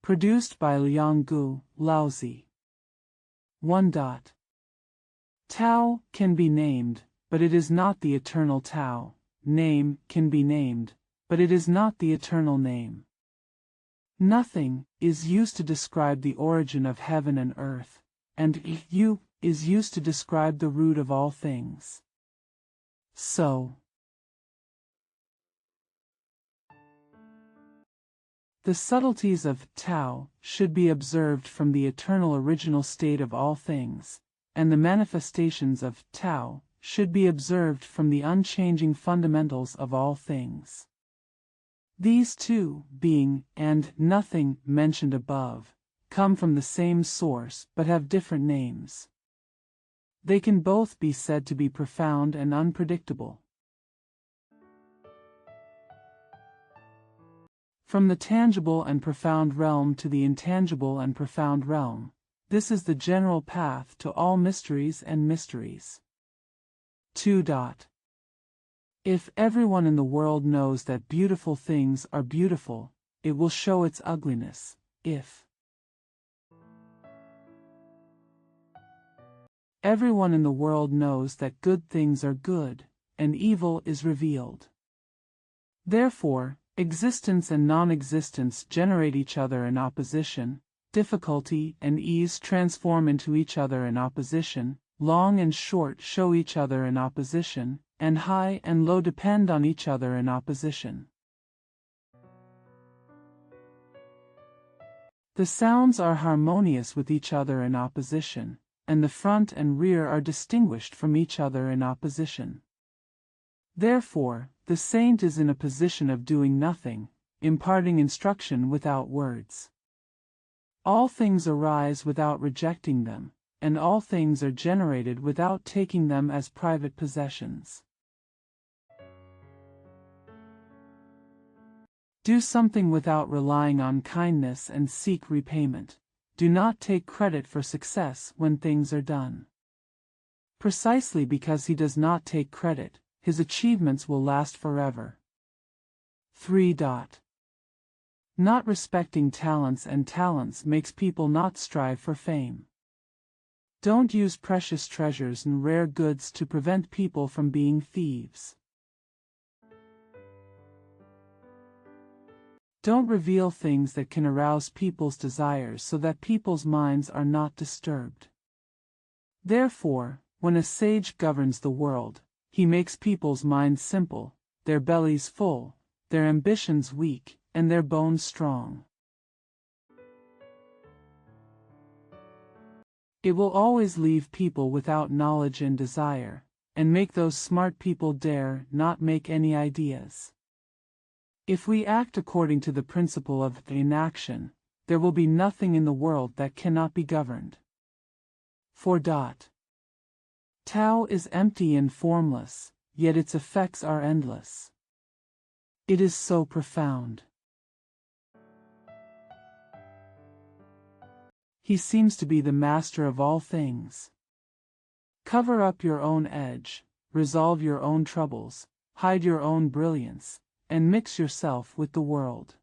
Produced by Liang Lao Tzu. 1. Tao can be named, but it is not the eternal Tao. Name can be named, but it is not the eternal name. Nothing is used to describe the origin of heaven and earth, and you is used to describe the root of all things. So, the subtleties of Tao should be observed from the eternal original state of all things, and the manifestations of Tao should be observed from the unchanging fundamentals of all things. These two, being and nothing mentioned above, come from the same source but have different names. They can both be said to be profound and unpredictable. From the tangible and profound realm to the intangible and profound realm, this is the general path to all mysteries and mysteries. 2. If everyone in the world knows that beautiful things are beautiful, it will show its ugliness. If everyone in the world knows that good things are good, and evil is revealed. Therefore, existence and non-existence generate each other in opposition, difficulty and ease transform into each other in opposition, long and short show each other in opposition, and high and low depend on each other in opposition. The sounds are harmonious with each other in opposition, and the front and rear are distinguished from each other in opposition. Therefore, the saint is in a position of doing nothing, imparting instruction without words. All things arise without rejecting them, and all things are generated without taking them as private possessions. Do something without relying on kindness and seek repayment. Do not take credit for success when things are done. Precisely because he does not take credit, his achievements will last forever. 3. Not respecting talents and talents makes people not strive for fame. Don't use precious treasures and rare goods to prevent people from being thieves. Don't reveal things that can arouse people's desires so that people's minds are not disturbed. Therefore, when a sage governs the world, he makes people's minds simple, their bellies full, their ambitions weak, and their bones strong. It will always leave people without knowledge and desire, and make those smart people dare not make any ideas. If we act according to the principle of inaction, there will be nothing in the world that cannot be governed. 4. Tao is empty and formless, yet its effects are endless. It is so profound. He seems to be the master of all things. Cover up your own edge, resolve your own troubles, hide your own brilliance, and mix yourself with the world.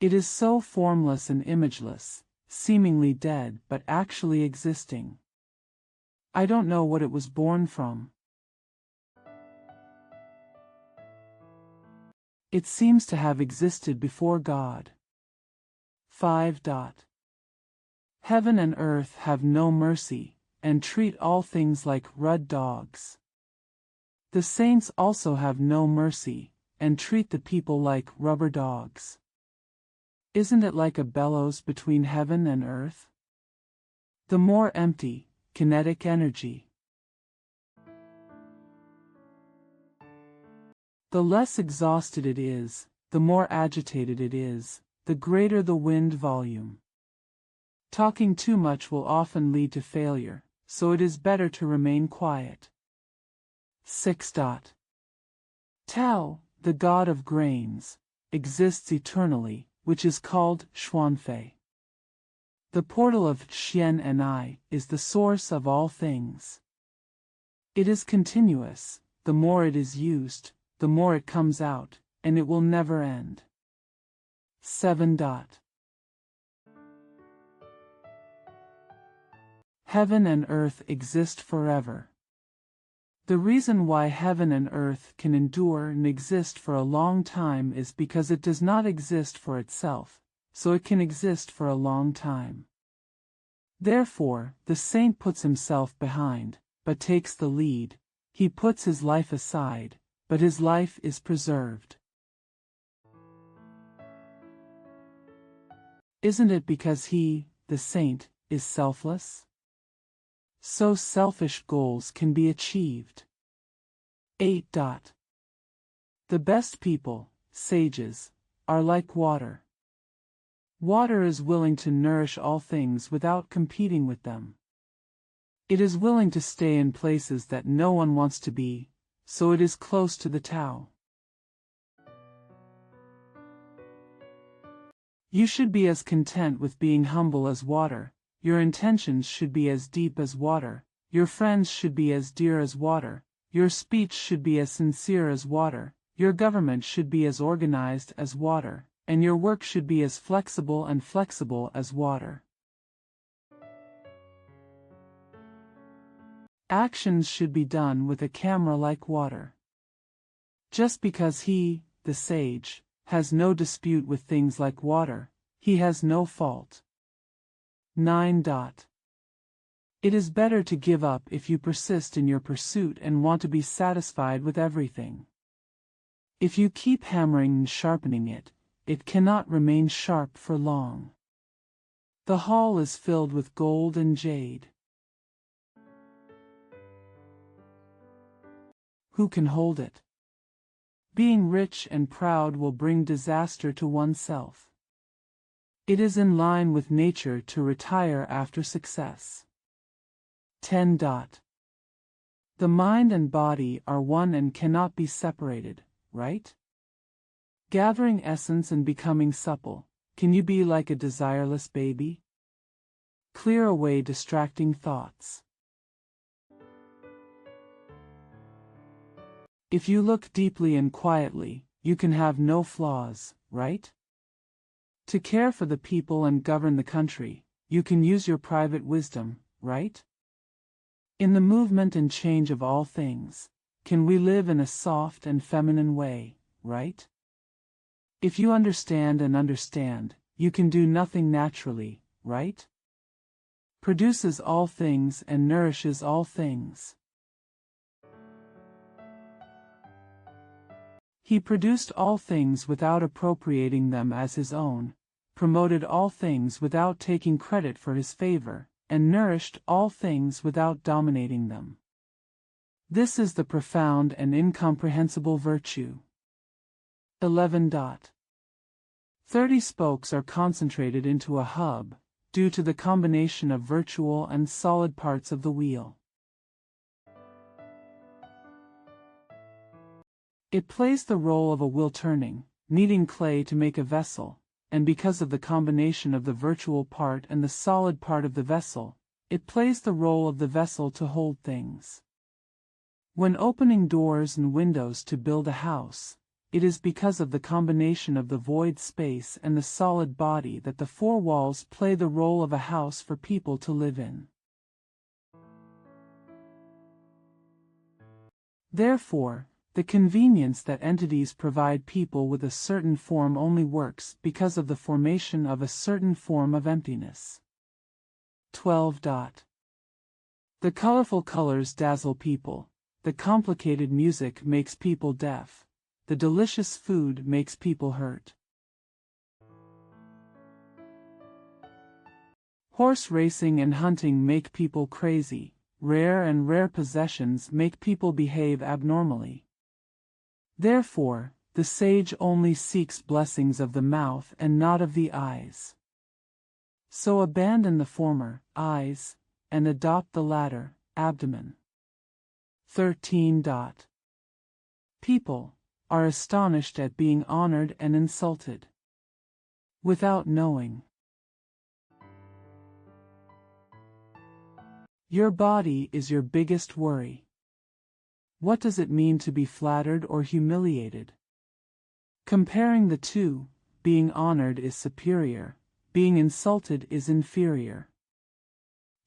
It is so formless and imageless, seemingly dead but actually existing. I don't know what it was born from. It seems to have existed before God. 5. Heaven and earth have no mercy, and treat all things like rude dogs. The saints also have no mercy, and treat the people like rubber dogs. Isn't it like a bellows between heaven and earth? The more empty, kinetic energy. The less exhausted it is, the more agitated it is, the greater the wind volume. Talking too much will often lead to failure, so it is better to remain quiet. 6. Tao, the god of grains, exists eternally, which is called Xuanfei. The portal of Xian and I is the source of all things. It is continuous, the more it is used, the more it comes out, and it will never end. 7. Heaven and earth exist forever. The reason why heaven and earth can endure and exist for a long time is because it does not exist for itself, so it can exist for a long time. Therefore, the saint puts himself behind, but takes the lead. He puts his life aside, but his life is preserved. Isn't it because he, the saint, is selfless? So selfish goals can be achieved. 8. The best people, sages, are like water. Water is willing to nourish all things without competing with them. It is willing to stay in places that no one wants to be, so it is close to the Tao. You should be as content with being humble as water, your intentions should be as deep as water, your friends should be as dear as water, your speech should be as sincere as water, your government should be as organized as water, and your work should be as flexible as water. Actions should be done with a camera like water. Just because he, the sage, has no dispute with things like water, he has no fault. 9. It is better to give up if you persist in your pursuit and want to be satisfied with everything. If you keep hammering and sharpening it, it cannot remain sharp for long. The hall is filled with gold and jade. Who can hold it? Being rich and proud will bring disaster to oneself. It is in line with nature to retire after success. 10. The mind and body are one and cannot be separated, right? Gathering essence and becoming supple, can you be like a desireless baby? Clear away distracting thoughts. If you look deeply and quietly, you can have no flaws, right? To care for the people and govern the country, you can use your private wisdom, right? In the movement and change of all things, can we live in a soft and feminine way, right? If you understand and understand, you can do nothing naturally, right? Produces all things and nourishes all things. He produced all things without appropriating them as his own, promoted all things without taking credit for his favor, and nourished all things without dominating them. This is the profound and incomprehensible virtue. 11. 30 spokes are concentrated into a hub, due to the combination of virtual and solid parts of the wheel. It plays the role of a wheel turning, needing clay to make a vessel, and because of the combination of the virtual part and the solid part of the vessel, it plays the role of the vessel to hold things. When opening doors and windows to build a house, it is because of the combination of the void space and the solid body that the four walls play the role of a house for people to live in. Therefore, the convenience that entities provide people with a certain form only works because of the formation of a certain form of emptiness. 12. The colorful colors dazzle people, the complicated music makes people deaf, the delicious food makes people hurt. Horse racing and hunting make people crazy, rare possessions make people behave abnormally. Therefore, the sage only seeks blessings of the mouth and not of the eyes. So abandon the former, eyes, and adopt the latter, abdomen. 13. People are astonished at being honored and insulted, without knowing. Your body is your biggest worry. What does it mean to be flattered or humiliated? Comparing the two, being honored is superior, being insulted is inferior.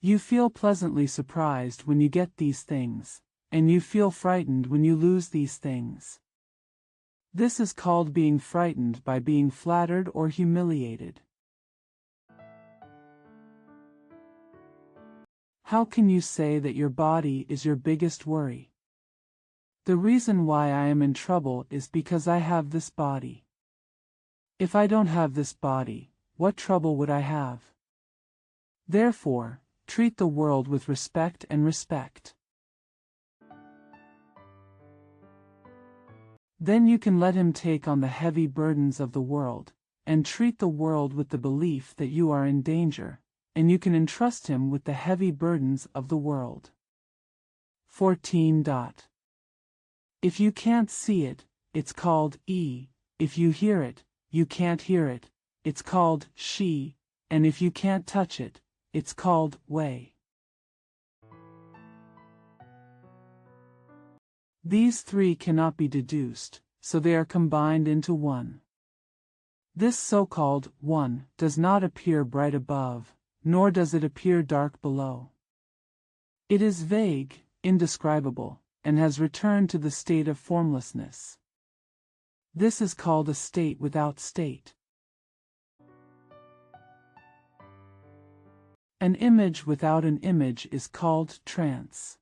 You feel pleasantly surprised when you get these things, and you feel frightened when you lose these things. This is called being frightened by being flattered or humiliated. How can you say that your body is your biggest worry? The reason why I am in trouble is because I have this body. If I don't have this body, what trouble would I have? Therefore, treat the world with respect and respect. Then you can let him take on the heavy burdens of the world, and treat the world with the belief that you are in danger, and you can entrust him with the heavy burdens of the world. 14. If you can't see it, it's called E. If you hear it, you can't hear it, it's called she, and if you can't touch it, it's called way. These three cannot be deduced, so they are combined into one. This so-called one does not appear bright above, nor does it appear dark below. It is vague, indescribable, and has returned to the state of formlessness. This is called a state without state. An image without an image is called trance.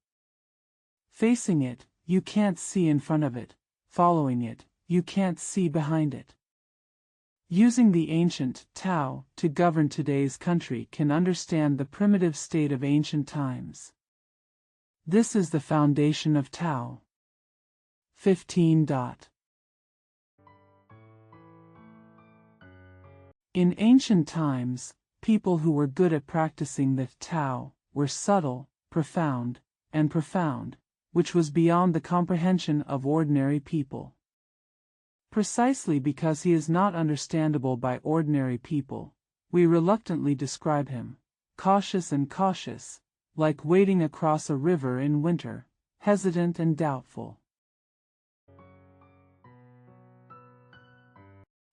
Facing it, you can't see in front of it. Following it, you can't see behind it. Using the ancient Tao to govern today's country can understand the primitive state of ancient times. This is the foundation of Tao. 15. In ancient times, people who were good at practicing the Tao were subtle, profound, which was beyond the comprehension of ordinary people. Precisely because he is not understandable by ordinary people, we reluctantly describe him, cautious and cautious, like wading across a river in winter, hesitant and doubtful.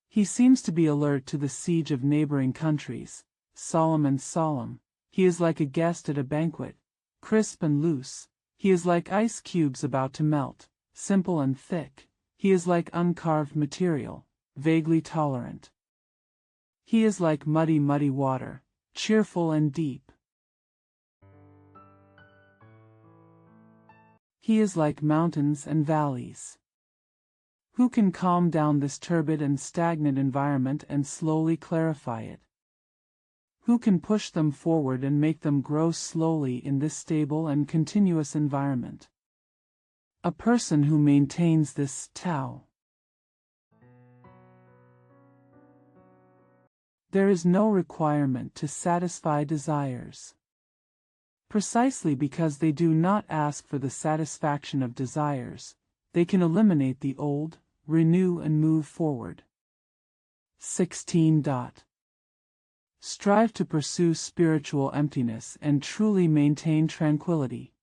He seems to be alert to the siege of neighboring countries, solemn and solemn. He is like a guest at a banquet, crisp and loose. He is like ice cubes about to melt, simple and thick. He is like uncarved material, vaguely tolerant. He is like muddy water, cheerful and deep. He is like mountains and valleys. Who can calm down this turbid and stagnant environment and slowly clarify it? Who can push them forward and make them grow slowly in this stable and continuous environment? A person who maintains this Tao. There is no requirement to satisfy desires. Precisely because they do not ask for the satisfaction of desires, they can eliminate the old, renew and move forward. 16. Strive to pursue spiritual emptiness and truly maintain tranquility.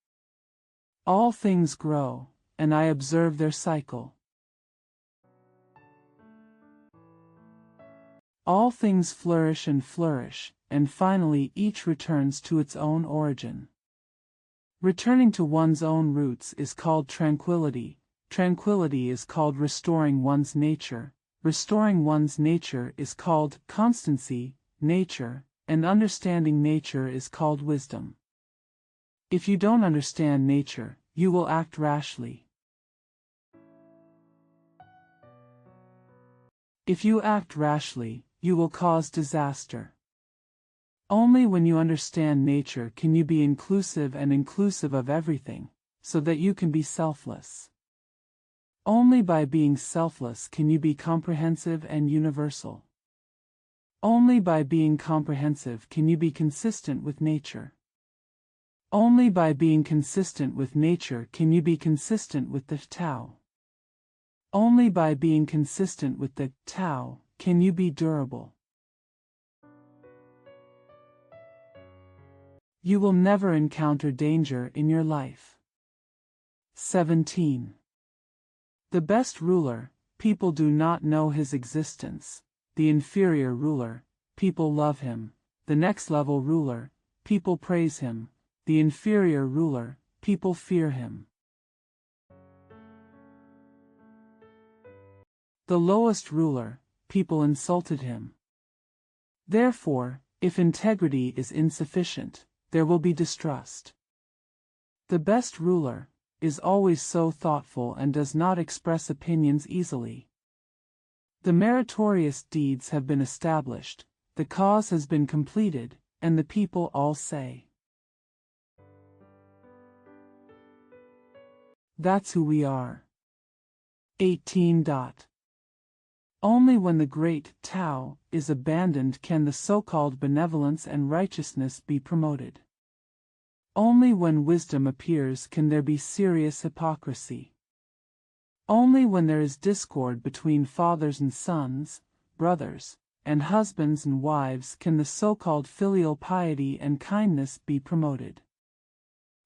All things grow, and I observe their cycle. All things flourish, and finally each returns to its own origin. Returning to one's own roots is called tranquility. Tranquility is called restoring one's nature. Restoring one's nature is called constancy, nature, and understanding nature is called wisdom. If you don't understand nature, you will act rashly. If you act rashly, you will cause disaster. Only when you understand nature can you be inclusive and inclusive of everything, so that you can be selfless. Only by being selfless can you be comprehensive and universal. Only by being comprehensive can you be consistent with nature. Only by being consistent with nature can you be consistent with the Tao. Only by being consistent with the Tao can you be durable. You will never encounter danger in your life. 17. The best ruler, people do not know his existence. The inferior ruler, people love him. The next level ruler, people praise him. The inferior ruler, people fear him. The lowest ruler, people insulted him. Therefore, if integrity is insufficient, there will be distrust. The best ruler is always so thoughtful and does not express opinions easily. The meritorious deeds have been established, the cause has been completed, and the people all say, "That's who we are." 18. Only when the great Tao is abandoned can the so-called benevolence and righteousness be promoted. Only when wisdom appears can there be serious hypocrisy. Only when there is discord between fathers and sons, brothers, and husbands and wives can the so-called filial piety and kindness be promoted.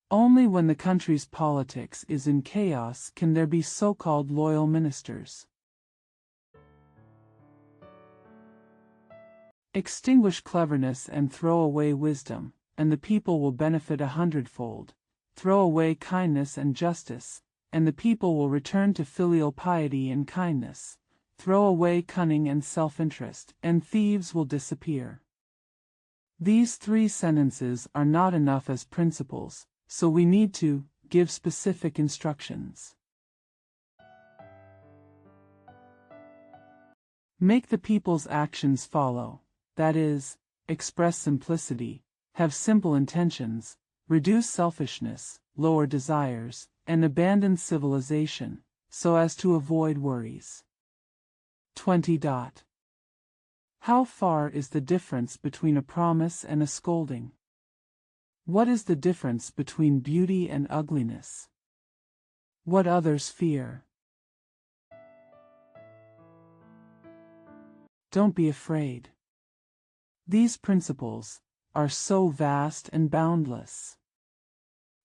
Only when the country's politics is in chaos can there be so-called loyal ministers. Extinguish cleverness and throw away wisdom, and the people will benefit 100-fold. Throw away kindness and justice, and the people will return to filial piety and kindness. Throw away cunning and self-interest, and thieves will disappear. These 3 sentences are not enough as principles, so we need to give specific instructions. Make the people's actions follow. That is, express simplicity, have simple intentions, reduce selfishness, lower desires, and abandon civilization, so as to avoid worries. 20. How far is the difference between a promise and a scolding? What is the difference between beauty and ugliness? What others fear? Don't be afraid. These principles are so vast and boundless.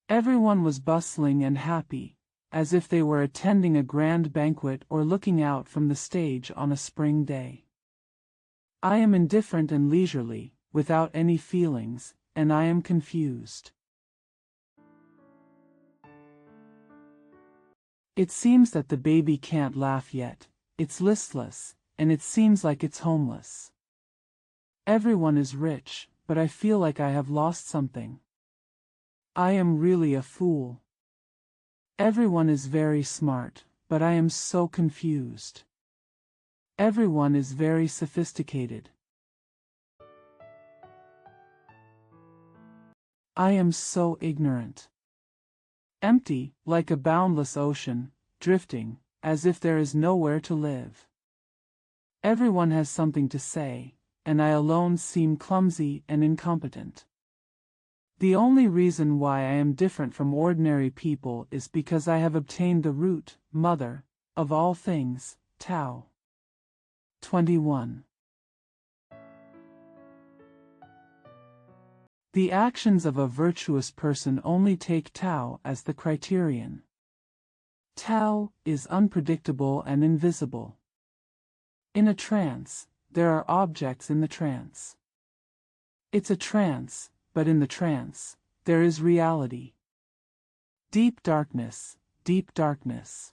Everyone was bustling and happy, as if they were attending a grand banquet or looking out from the stage on a spring day. I am indifferent and leisurely, without any feelings, and I am confused. It seems that the baby can't laugh yet, it's listless, and it seems like it's homeless. Everyone is rich, but I feel like I have lost something. I am really a fool. Everyone is very smart, but I am so confused. Everyone is very sophisticated. I am so ignorant. Empty, like a boundless ocean, drifting, as if there is nowhere to live. Everyone has something to say, and I alone seem clumsy and incompetent. The only reason why I am different from ordinary people is because I have obtained the root, mother, of all things, Tao. 21. The actions of a virtuous person only take Tao as the criterion. Tao is unpredictable and invisible. In a trance, there are objects in the trance. It's a trance, but in the trance, there is reality. Deep darkness, deep darkness.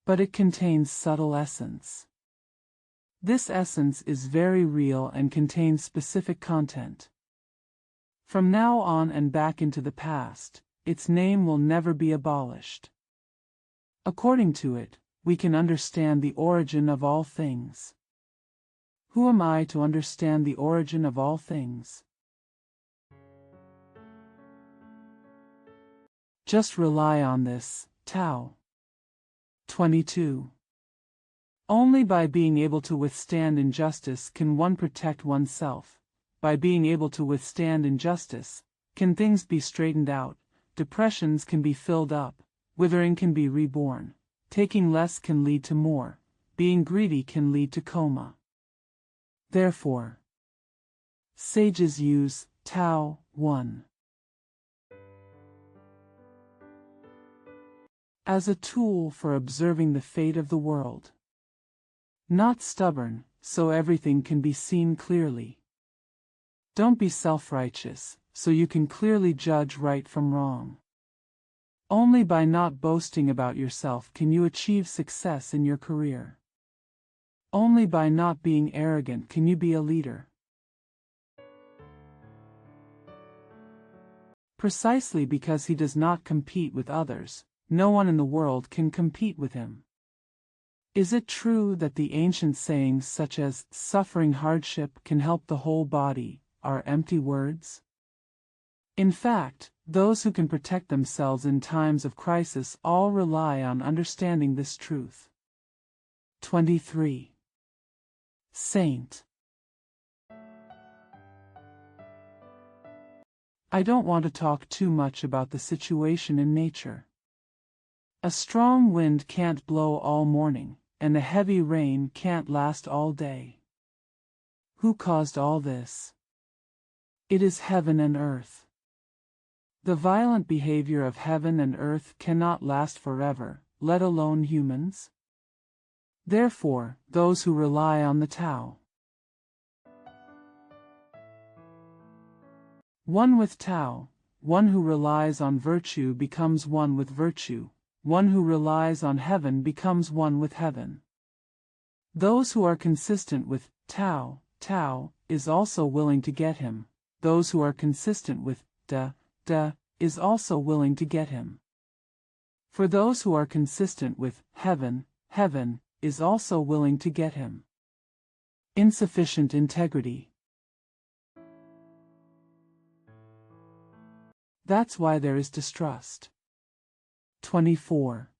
But it contains subtle essence. This essence is very real and contains specific content. From now on and back into the past, its name will never be abolished. According to it, we can understand the origin of all things. Who am I to understand the origin of all things? Just rely on this, Tao. 22. Only by being able to withstand injustice can one protect oneself. By being able to withstand injustice, can things be straightened out, depressions can be filled up, withering can be reborn, taking less can lead to more, being greedy can lead to coma. Therefore, sages use Tao 1 as a tool for observing the fate of the world. Not stubborn, so everything can be seen clearly. Don't be self-righteous, so you can clearly judge right from wrong. Only by not boasting about yourself can you achieve success in your career. Only by not being arrogant can you be a leader. Precisely because he does not compete with others, no one in the world can compete with him. Is it true that the ancient sayings such as suffering hardship can help the whole body are empty words? In fact, those who can protect themselves in times of crisis all rely on understanding this truth. 23. Saint. I don't want to talk too much about the situation in nature. A strong wind can't blow all morning, and a heavy rain can't last all day. Who caused all this? It is heaven and earth. The violent behavior of heaven and earth cannot last forever, let alone humans. Therefore, those who rely on the Tao. One with Tao, one who relies on virtue becomes one with virtue, one who relies on heaven becomes one with heaven. Those who are consistent with Tao, Tao is also willing to get him. Those who are consistent with Da is also willing to get him. For those who are consistent with heaven, heaven is also willing to get him. Insufficient integrity. That's why there is distrust. 24.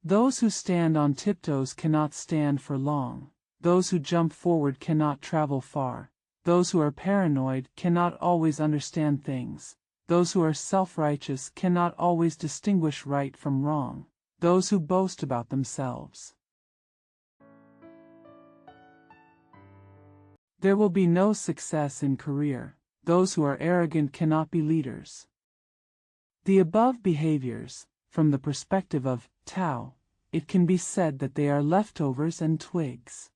Those who stand on tiptoes cannot stand for long. Those who jump forward cannot travel far. Those who are paranoid cannot always understand things. Those who are self-righteous cannot always distinguish right from wrong. Those who boast about themselves. There will be no success in career. Those who are arrogant cannot be leaders. The above behaviors, from the perspective of Tao, it can be said that they are leftovers and twigs.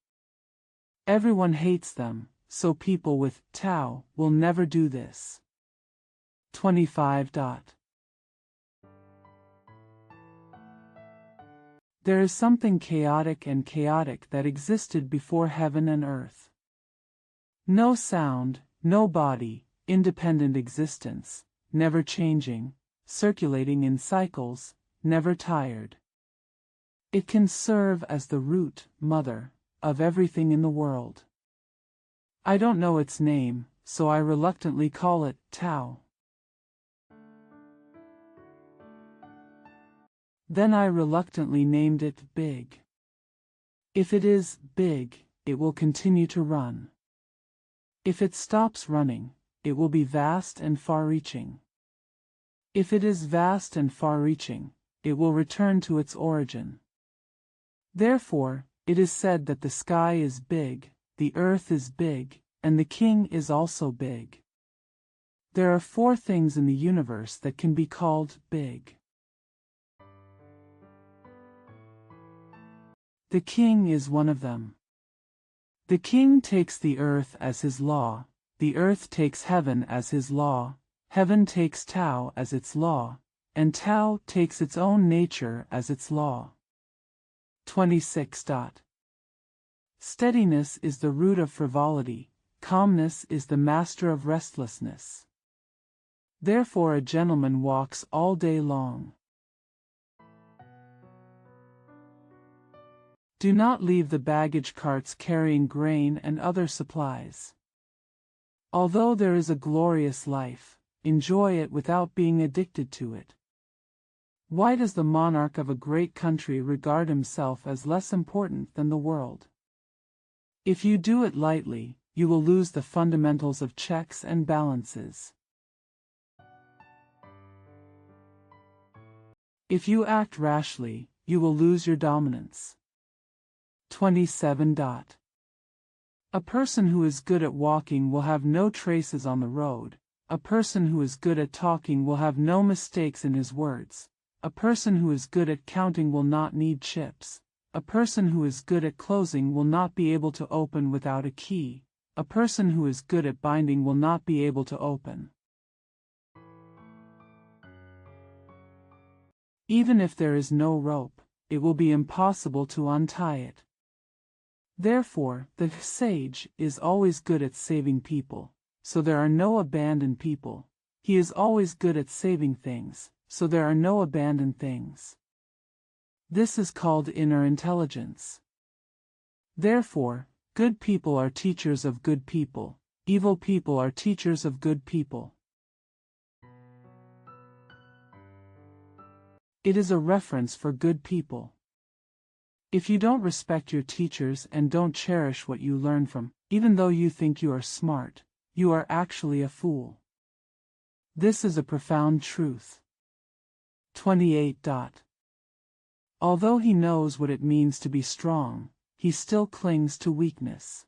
Everyone hates them, so people with Tao will never do this. 25. There is something chaotic and chaotic that existed before heaven and earth. No sound, no body, independent existence, never changing, circulating in cycles, never tired. It can serve as the root, mother, of everything in the world. I don't know its name, so I reluctantly call it Tao. Then I reluctantly named it Big. If it is big, it will continue to run. If it stops running, it will be vast and far-reaching. If it is vast and far-reaching, it will return to its origin. Therefore, it is said that the sky is big, the earth is big, and the king is also big. There are 4 things in the universe that can be called big. The king is one of them. The king takes the earth as his law, the earth takes heaven as his law, heaven takes Tao as its law, and Tao takes its own nature as its law. 26. Steadiness is the root of frivolity, calmness is the master of restlessness. Therefore a gentleman walks all day long. Do not leave the baggage carts carrying grain and other supplies. Although there is a glorious life, enjoy it without being addicted to it. Why does the monarch of a great country regard himself as less important than the world? If you do it lightly, you will lose the fundamentals of checks and balances. If you act rashly, you will lose your dominance. 27. A person who is good at walking will have no traces on the road. A person who is good at talking will have no mistakes in his words. A person who is good at counting will not need chips. A person who is good at closing will not be able to open without a key. A person who is good at binding will not be able to open. Even if there is no rope, it will be impossible to untie it. Therefore, the sage is always good at saving people, so there are no abandoned people. He is always good at saving things, so there are no abandoned things. This is called inner intelligence. Therefore, good people are teachers of good people, evil people are teachers of good people. It is a reference for good people. If you don't respect your teachers and don't cherish what you learn from, even though you think you are smart, you are actually a fool. This is a profound truth. 28. Although he knows what it means to be strong, he still clings to weakness.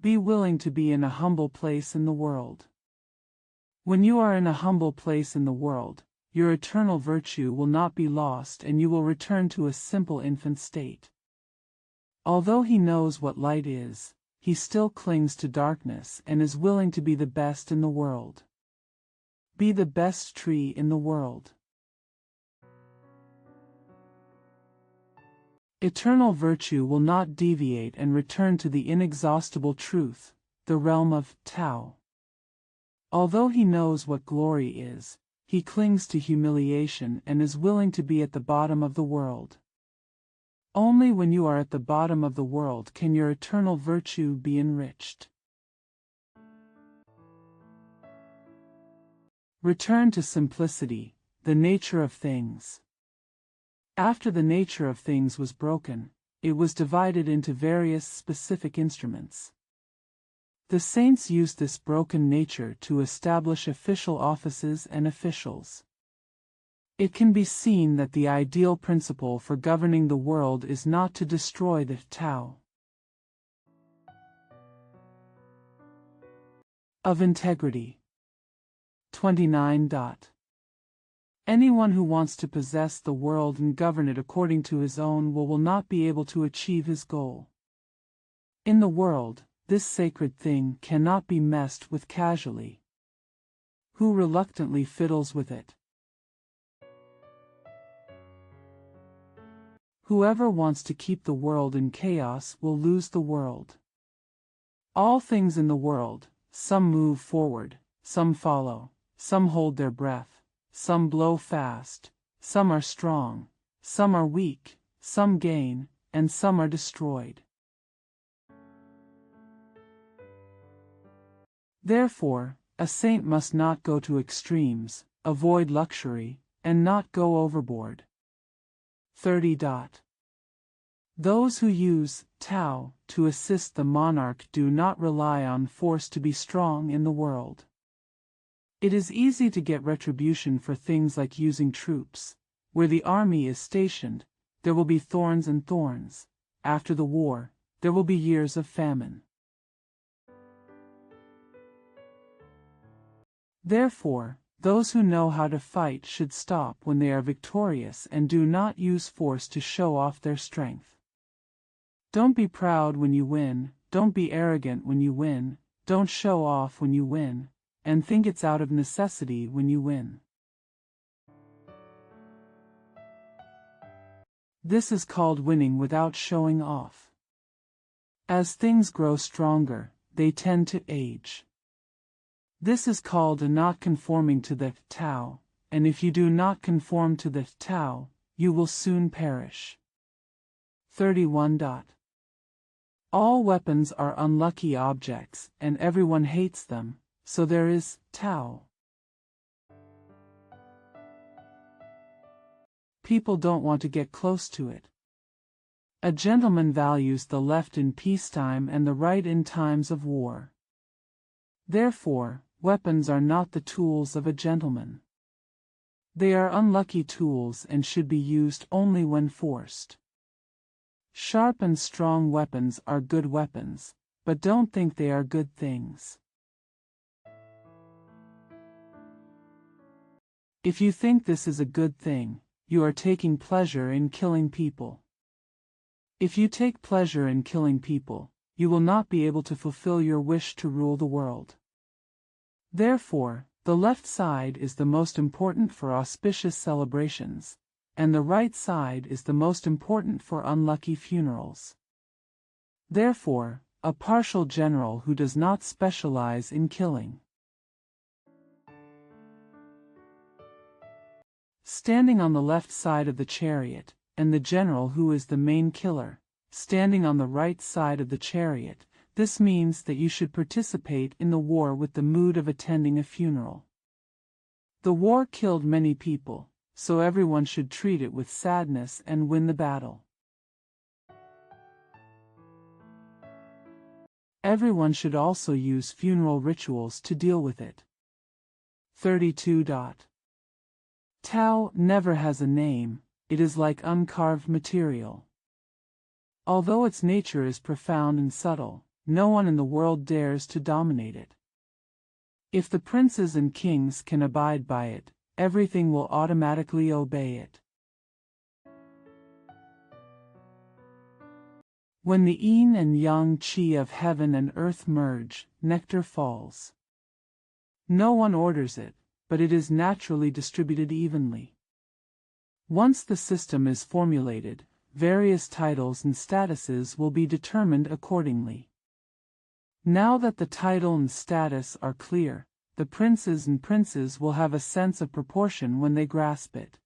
Be willing to be in a humble place in the world. When you are in a humble place in the world, your eternal virtue will not be lost and you will return to a simple infant state. Although he knows what light is, he still clings to darkness and is willing to be the best in the world. Be the best tree in the world. Eternal virtue will not deviate and return to the inexhaustible truth, the realm of Tao. Although he knows what glory is, he clings to humiliation and is willing to be at the bottom of the world. Only when you are at the bottom of the world can your eternal virtue be enriched. Return to simplicity, the nature of things. After the nature of things was broken, it was divided into various specific instruments. The saints used this broken nature to establish official offices and officials. It can be seen that the ideal principle for governing the world is not to destroy the Tao of integrity. 29. Anyone who wants to possess the world and govern it according to his own will not be able to achieve his goal. In the world, this sacred thing cannot be messed with casually. Who reluctantly fiddles with it? Whoever wants to keep the world in chaos will lose the world. All things in the world, some move forward, some follow, some hold their breath, some blow fast, some are strong, some are weak, some gain, and some are destroyed. Therefore, a saint must not go to extremes, avoid luxury, and not go overboard. 30. Those who use Tao to assist the monarch do not rely on force to be strong in the world. It is easy to get retribution for things like using troops. Where the army is stationed, there will be thorns and thorns. After the war, there will be years of famine. Therefore, those who know how to fight should stop when they are victorious and do not use force to show off their strength. Don't be proud when you win, don't be arrogant when you win, don't show off when you win, and think it's out of necessity when you win. This is called winning without showing off. As things grow stronger, they tend to age. This is called a not conforming to the Tao, and if you do not conform to the Tao, you will soon perish. 31. All weapons are unlucky objects, and everyone hates them, so there is Tao. People don't want to get close to it. A gentleman values the left in peacetime and the right in times of war. Therefore, weapons are not the tools of a gentleman. They are unlucky tools and should be used only when forced. Sharp and strong weapons are good weapons, but don't think they are good things. If you think this is a good thing, you are taking pleasure in killing people. If you take pleasure in killing people, you will not be able to fulfill your wish to rule the world. Therefore, the left side is the most important for auspicious celebrations, and the right side is the most important for unlucky funerals. Therefore, a partial general who does not specialize in killing. Standing on the left side of the chariot, and the general who is the main killer, standing on the right side of the chariot, this means that you should participate in the war with the mood of attending a funeral. The war killed many people, so everyone should treat it with sadness and win the battle. Everyone should also use funeral rituals to deal with it. 32. Tao never has a name, it is like uncarved material. Although its nature is profound and subtle, no one in the world dares to dominate it. If the princes and kings can abide by it, everything will automatically obey it. When the yin and yang qi of heaven and earth merge, nectar falls. No one orders it, but it is naturally distributed evenly. Once the system is formulated, various titles and statuses will be determined accordingly. Now that the title and status are clear, the princes and princes will have a sense of proportion when they grasp it.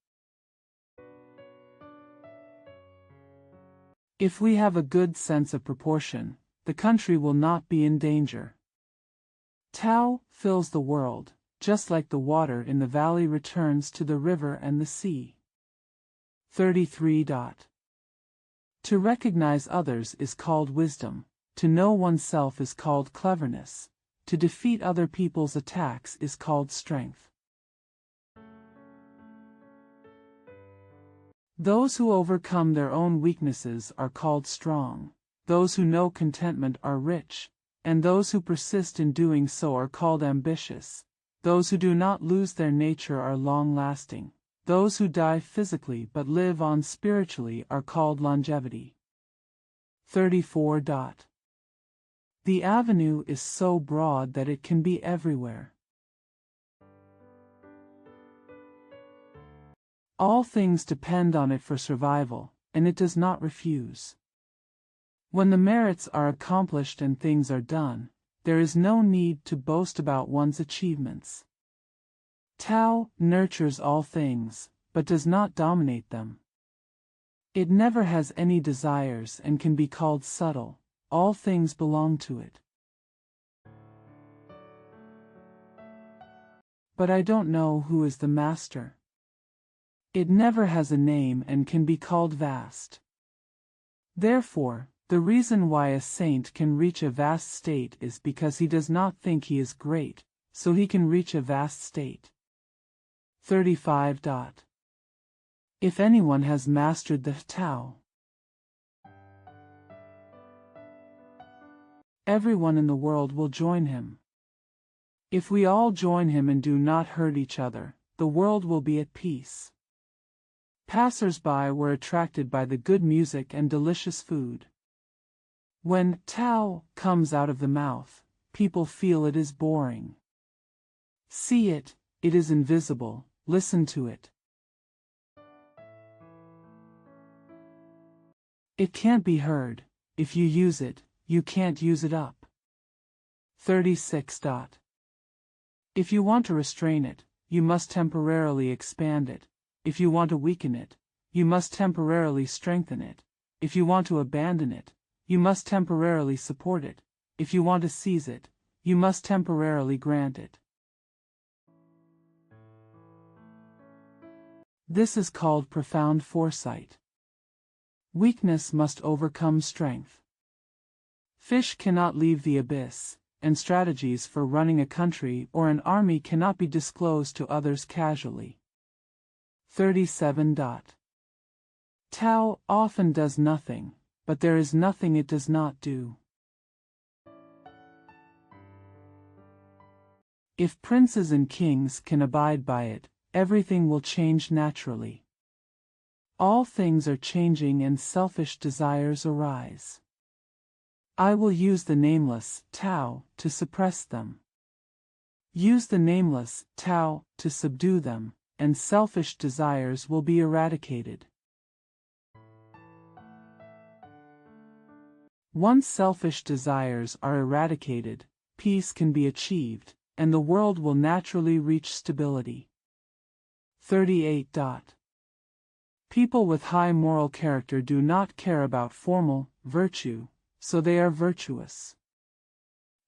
If we have a good sense of proportion, the country will not be in danger. Tao fills the world, just like the water in the valley returns to the river and the sea. 33. To recognize others is called wisdom, to know oneself is called cleverness, to defeat other people's attacks is called strength. Those who overcome their own weaknesses are called strong, those who know contentment are rich, and those who persist in doing so are called ambitious. Those who do not lose their nature are long-lasting. Those who die physically but live on spiritually are called longevity. 34. The avenue is so broad that it can be everywhere. All things depend on it for survival, and it does not refuse. When the merits are accomplished and things are done, there is no need to boast about one's achievements. Tao nurtures all things, but does not dominate them. It never has any desires and can be called subtle. All things belong to it. But I don't know who is the master. It never has a name and can be called vast. Therefore, the reason why a saint can reach a vast state is because he does not think he is great, so he can reach a vast state. 35. If anyone has mastered the Tao, everyone in the world will join him. If we all join him and do not hurt each other, the world will be at peace. Passers-by were attracted by the good music and delicious food. When Tao comes out of the mouth, people feel it is boring. See it, it is invisible, listen to it. It can't be heard. If you use it, you can't use it up. 36. If you want to restrain it, you must temporarily expand it. If you want to weaken it, you must temporarily strengthen it. If you want to abandon it, you must temporarily support it. If you want to seize it, you must temporarily grant it. This is called profound foresight. Weakness must overcome strength. Fish cannot leave the abyss, and strategies for running a country or an army cannot be disclosed to others casually. 37. Tao often does nothing, but there is nothing it does not do. If princes and kings can abide by it, everything will change naturally. All things are changing and selfish desires arise. I will use the nameless, Tao, to suppress them. Use the nameless, Tao, to subdue them, and selfish desires will be eradicated. Once selfish desires are eradicated, peace can be achieved, and the world will naturally reach stability. 38. People with high moral character do not care about formal virtue, so they are virtuous.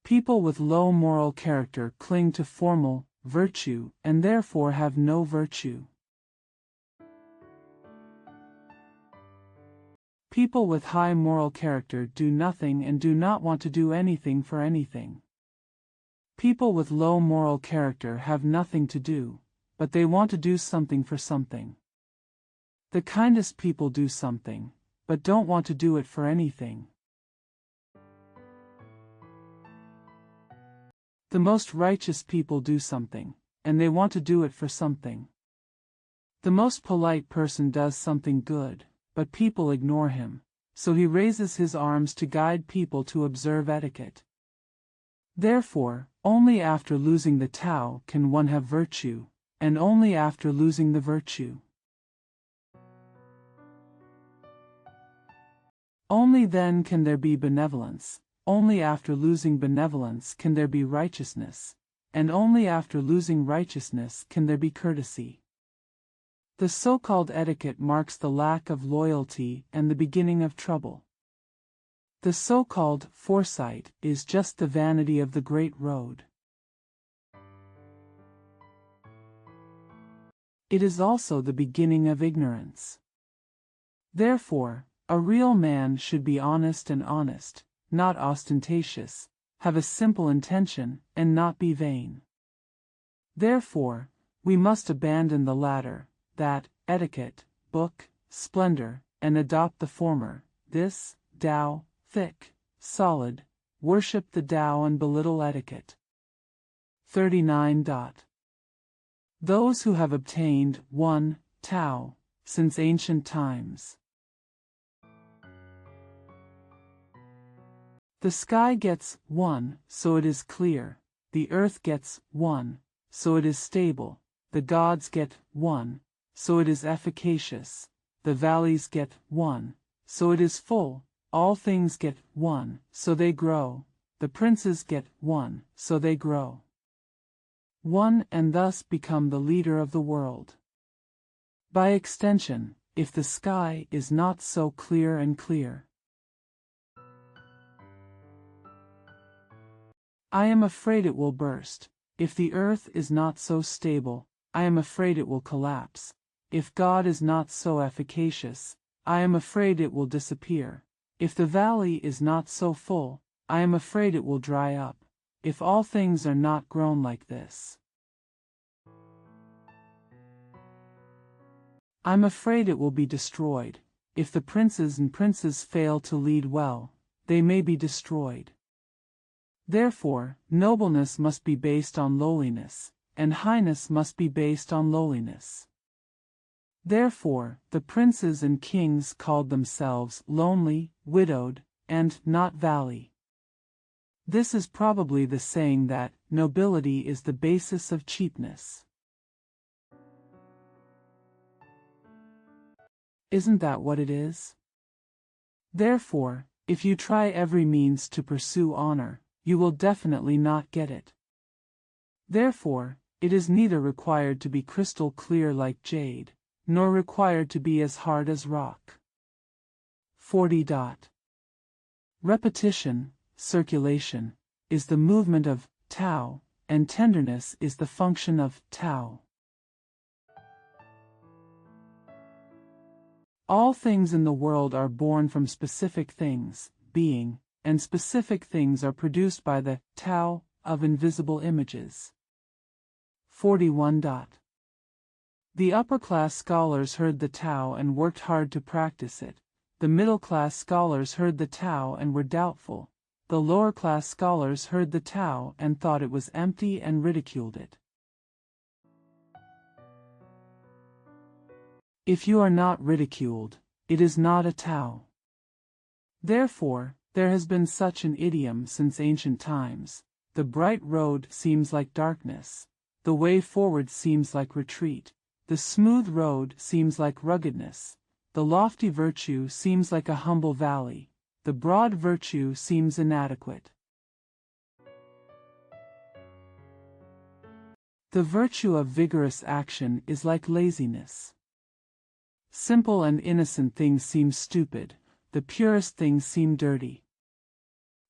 People with low moral character cling to formal virtue and therefore have no virtue. People with high moral character do nothing and do not want to do anything for anything. People with low moral character have nothing to do, but they want to do something for something. The kindest people do something, but don't want to do it for anything. The most righteous people do something, and they want to do it for something. The most polite person does something good, but people ignore him, so he raises his arms to guide people to observe etiquette. Therefore, only after losing the Tao can one have virtue, and only after losing the virtue. Only then can there be benevolence, only after losing benevolence can there be righteousness, and only after losing righteousness can there be courtesy. The so-called etiquette marks the lack of loyalty and the beginning of trouble. The so-called foresight is just the vanity of the great road. It is also the beginning of ignorance. Therefore, a real man should be honest and honest, not ostentatious, have a simple intention, and not be vain. Therefore, we must abandon the latter, that, etiquette, book, splendor, and adopt the former, this, Tao, thick, solid, worship the Tao and belittle etiquette. 39. Those who have obtained, 1, Tao, since ancient times. The sky gets 1, so it is clear, the earth gets 1, so it is stable, the gods get 1, so it is efficacious, the valleys get 1, so it is full, all things get 1, so they grow, the princes get 1, so they grow 1 and thus become the leader of the world. By extension, if the sky is not so clear and clear, I am afraid it will burst. If the earth is not so stable, I am afraid it will collapse. If God is not so efficacious, I am afraid it will disappear. If the valley is not so full, I am afraid it will dry up. If all things are not grown like this, I'm afraid it will be destroyed. If the princes and princes fail to lead well, they may be destroyed. Therefore, nobleness must be based on lowliness, and highness must be based on lowliness. Therefore, the princes and kings called themselves lonely, widowed, and not valley. This is probably the saying that nobility is the basis of cheapness. Isn't that what it is? Therefore, if you try every means to pursue honor, you will definitely not get it. Therefore, it is neither required to be crystal clear like jade, nor required to be as hard as rock. 40. Repetition, circulation, is the movement of Tao, and tenderness is the function of Tao. All things in the world are born from specific things, being, and specific things are produced by the Tao of invisible images. 41. The upper-class scholars heard the Tao and worked hard to practice it. The middle-class scholars heard the Tao and were doubtful. The lower-class scholars heard the Tao and thought it was empty and ridiculed it. If you are not ridiculed, it is not a Tao. Therefore, there has been such an idiom since ancient times: the bright road seems like darkness, the way forward seems like retreat, the smooth road seems like ruggedness, the lofty virtue seems like a humble valley, the broad virtue seems inadequate. The virtue of vigorous action is like laziness. Simple and innocent things seem stupid, the purest things seem dirty.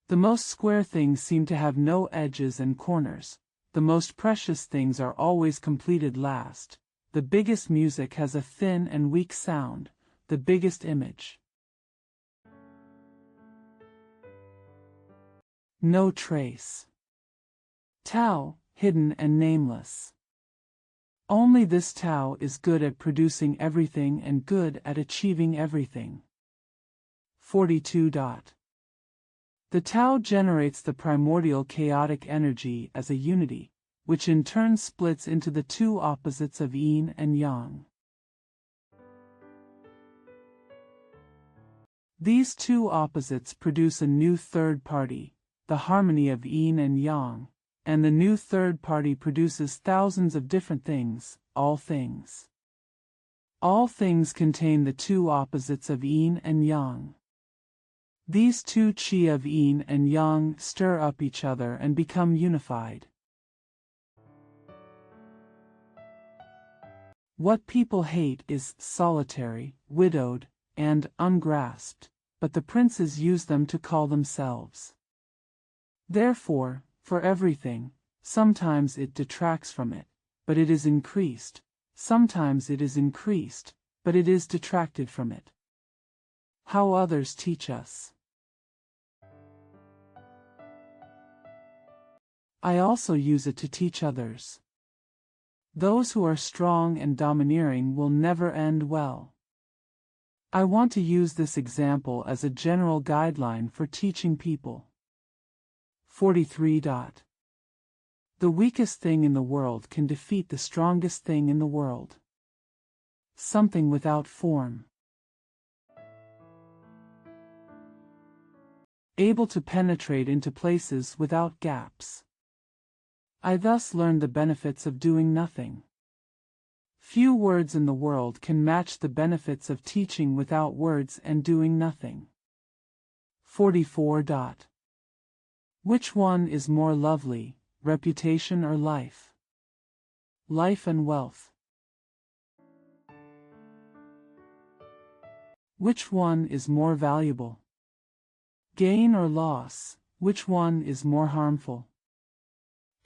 The most square things seem to have no edges and corners, the most precious things are always completed last, the biggest music has a thin and weak sound, the biggest image. No trace. Tao, hidden and nameless. Only this Tao is good at producing everything and good at achieving everything. 42. The Tao generates the primordial chaotic energy as a unity, which in turn splits into the two opposites of yin and yang. These two opposites produce a new third party, the harmony of yin and yang, and the new third party produces thousands of different things, all things. All things contain the two opposites of yin and yang. These two chi of yin and yang stir up each other and become unified. What people hate is solitary, widowed, and ungrasped, but the princes use them to call themselves. Therefore, for everything, sometimes it detracts from it, but it is increased, sometimes it is increased, but it is detracted from it. How others teach us. I also use it to teach others. Those who are strong and domineering will never end well. I want to use this example as a general guideline for teaching people. 43. The weakest thing in the world can defeat the strongest thing in the world. Something without form. Able to penetrate into places without gaps. I thus learned the benefits of doing nothing. Few words in the world can match the benefits of teaching without words and doing nothing. 44. Which one is more lovely, reputation or life? Life and wealth. Which one is more valuable? Gain or loss, which one is more harmful?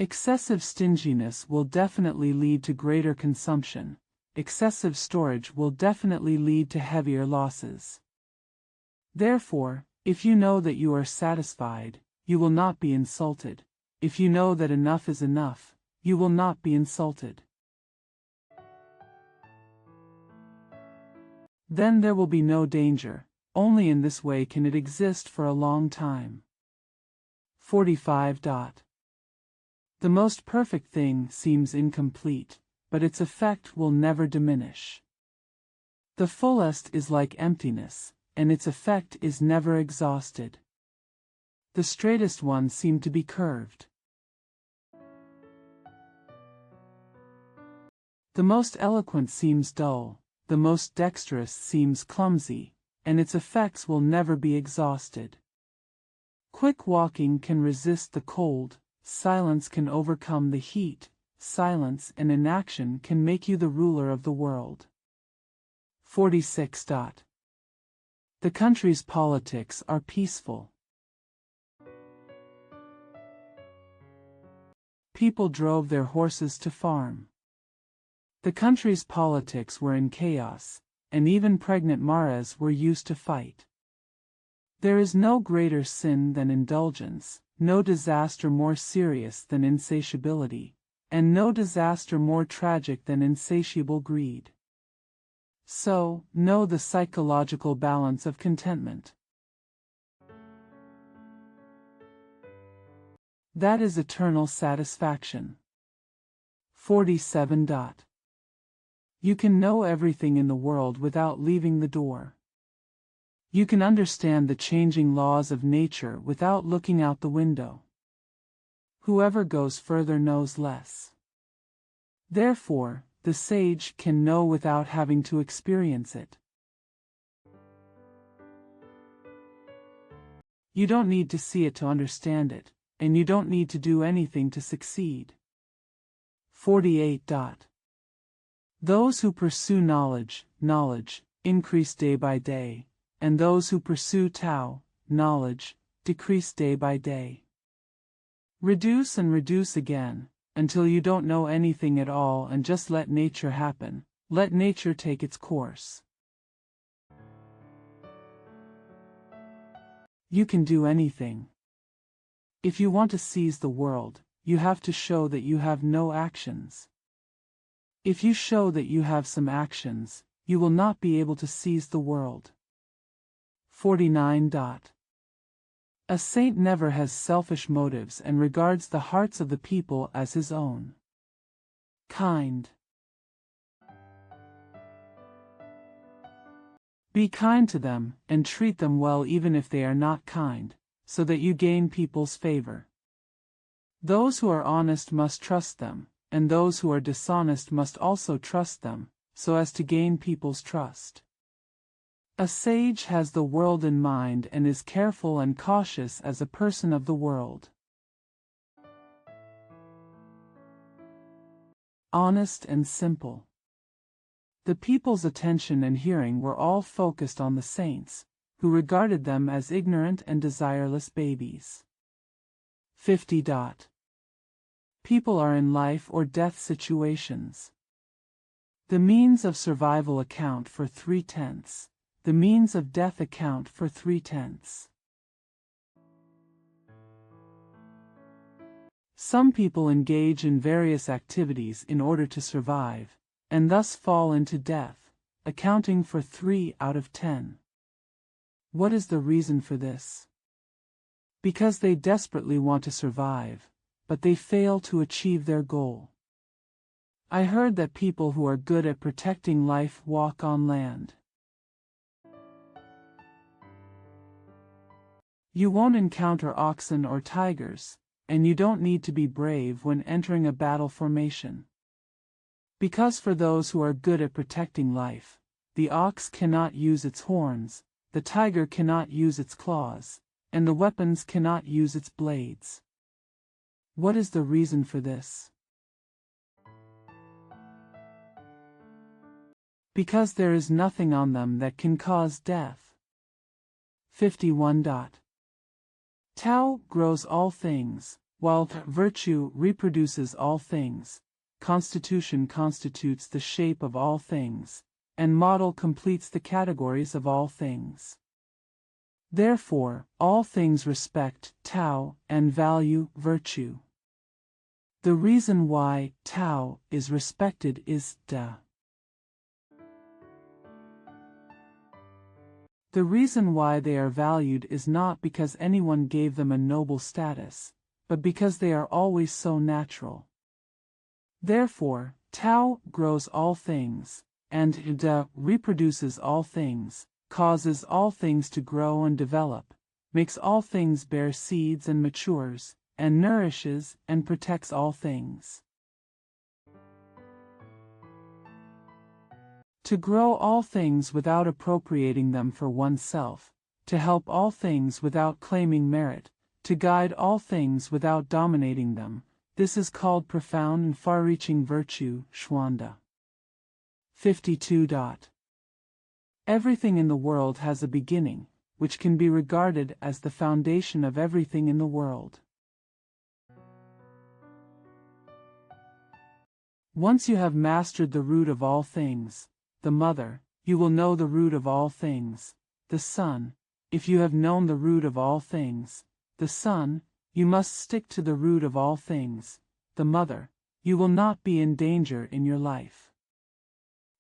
Excessive stinginess will definitely lead to greater consumption. Excessive storage will definitely lead to heavier losses. Therefore, if you know that you are satisfied, you will not be insulted. If you know that enough is enough, you will not be insulted. Then there will be no danger. Only in this way can it exist for a long time. 45. The most perfect thing seems incomplete, but its effect will never diminish. The fullest is like emptiness, and its effect is never exhausted. The straightest ones seem to be curved. The most eloquent seems dull, the most dexterous seems clumsy, and its effects will never be exhausted. Quick walking can resist the cold, silence can overcome the heat, silence and inaction can make you the ruler of the world. 46. The country's politics are peaceful. People drove their horses to farm. The country's politics were in chaos, and even pregnant maras were used to fight. There is no greater sin than indulgence, no disaster more serious than insatiability, and no disaster more tragic than insatiable greed. So, know the psychological balance of contentment. That is eternal satisfaction. 47. You can know everything in the world without leaving the door. You can understand the changing laws of nature without looking out the window. Whoever goes further knows less. Therefore, the sage can know without having to experience it. You don't need to see it to understand it, and you don't need to do anything to succeed. 48. Those who pursue knowledge, increase day by day, and those who pursue Tao, knowledge, decrease day by day. Reduce and reduce again, until you don't know anything at all, and just let nature happen, let nature take its course. You can do anything. If you want to seize the world, you have to show that you have no actions. If you show that you have some actions, you will not be able to seize the world. 49. A saint never has selfish motives and regards the hearts of the people as his own. Kind. Be kind to them, and treat them well even if they are not kind, so that you gain people's favor. Those who are honest must trust them, and those who are dishonest must also trust them, so as to gain people's trust. A sage has the world in mind and is careful and cautious as a person of the world. Honest and simple. The people's attention and hearing were all focused on the saints, who regarded them as ignorant and desireless babies. 50. People are in life or death situations. The means of survival account for 3/10. The means of death account for 3/10. Some people engage in various activities in order to survive, and thus fall into death, accounting for 3 out of 10. What is the reason for this? Because they desperately want to survive, but they fail to achieve their goal. I heard that people who are good at protecting life walk on land. You won't encounter oxen or tigers, and you don't need to be brave when entering a battle formation. Because for those who are good at protecting life, the ox cannot use its horns, the tiger cannot use its claws, and the weapons cannot use its blades. What is the reason for this? Because there is nothing on them that can cause death. 51. Tao grows all things, while virtue reproduces all things, constitution constitutes the shape of all things, and model completes the categories of all things. Therefore, all things respect Tao and value virtue. The reason why Tao is respected is Da. The reason why they are valued is not because anyone gave them a noble status, but because they are always so natural. Therefore, Tao grows all things, and Da reproduces all things, causes all things to grow and develop, makes all things bear seeds and matures, and nourishes and protects all things. To grow all things without appropriating them for oneself, to help all things without claiming merit, to guide all things without dominating them, this is called profound and far-reaching virtue, Xuanda. 52. Everything in the world has a beginning, which can be regarded as the foundation of everything in the world. Once you have mastered the root of all things, the mother, you will know the root of all things, the son. If you have known the root of all things, the son, you must stick to the root of all things, the mother. You will not be in danger in your life.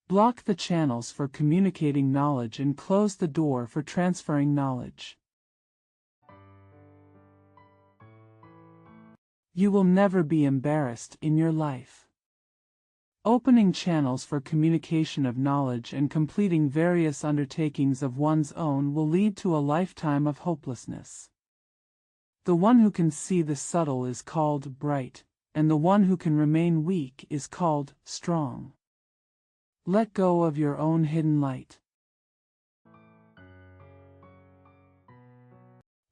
Block the channels for communicating knowledge and close the door for transferring knowledge. You will never be embarrassed in your life. Opening channels for communication of knowledge and completing various undertakings of one's own will lead to a lifetime of hopelessness. The one who can see the subtle is called bright, and the one who can remain weak is called strong. Let go of your own hidden light.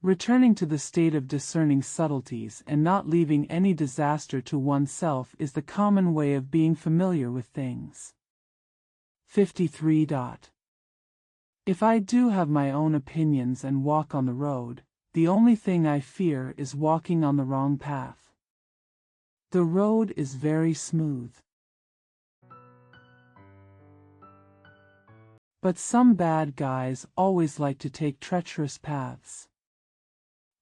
Returning to the state of discerning subtleties and not leaving any disaster to oneself is the common way of being familiar with things. 53. If I do have my own opinions and walk on the road, the only thing I fear is walking on the wrong path. The road is very smooth. But some bad guys always like to take treacherous paths.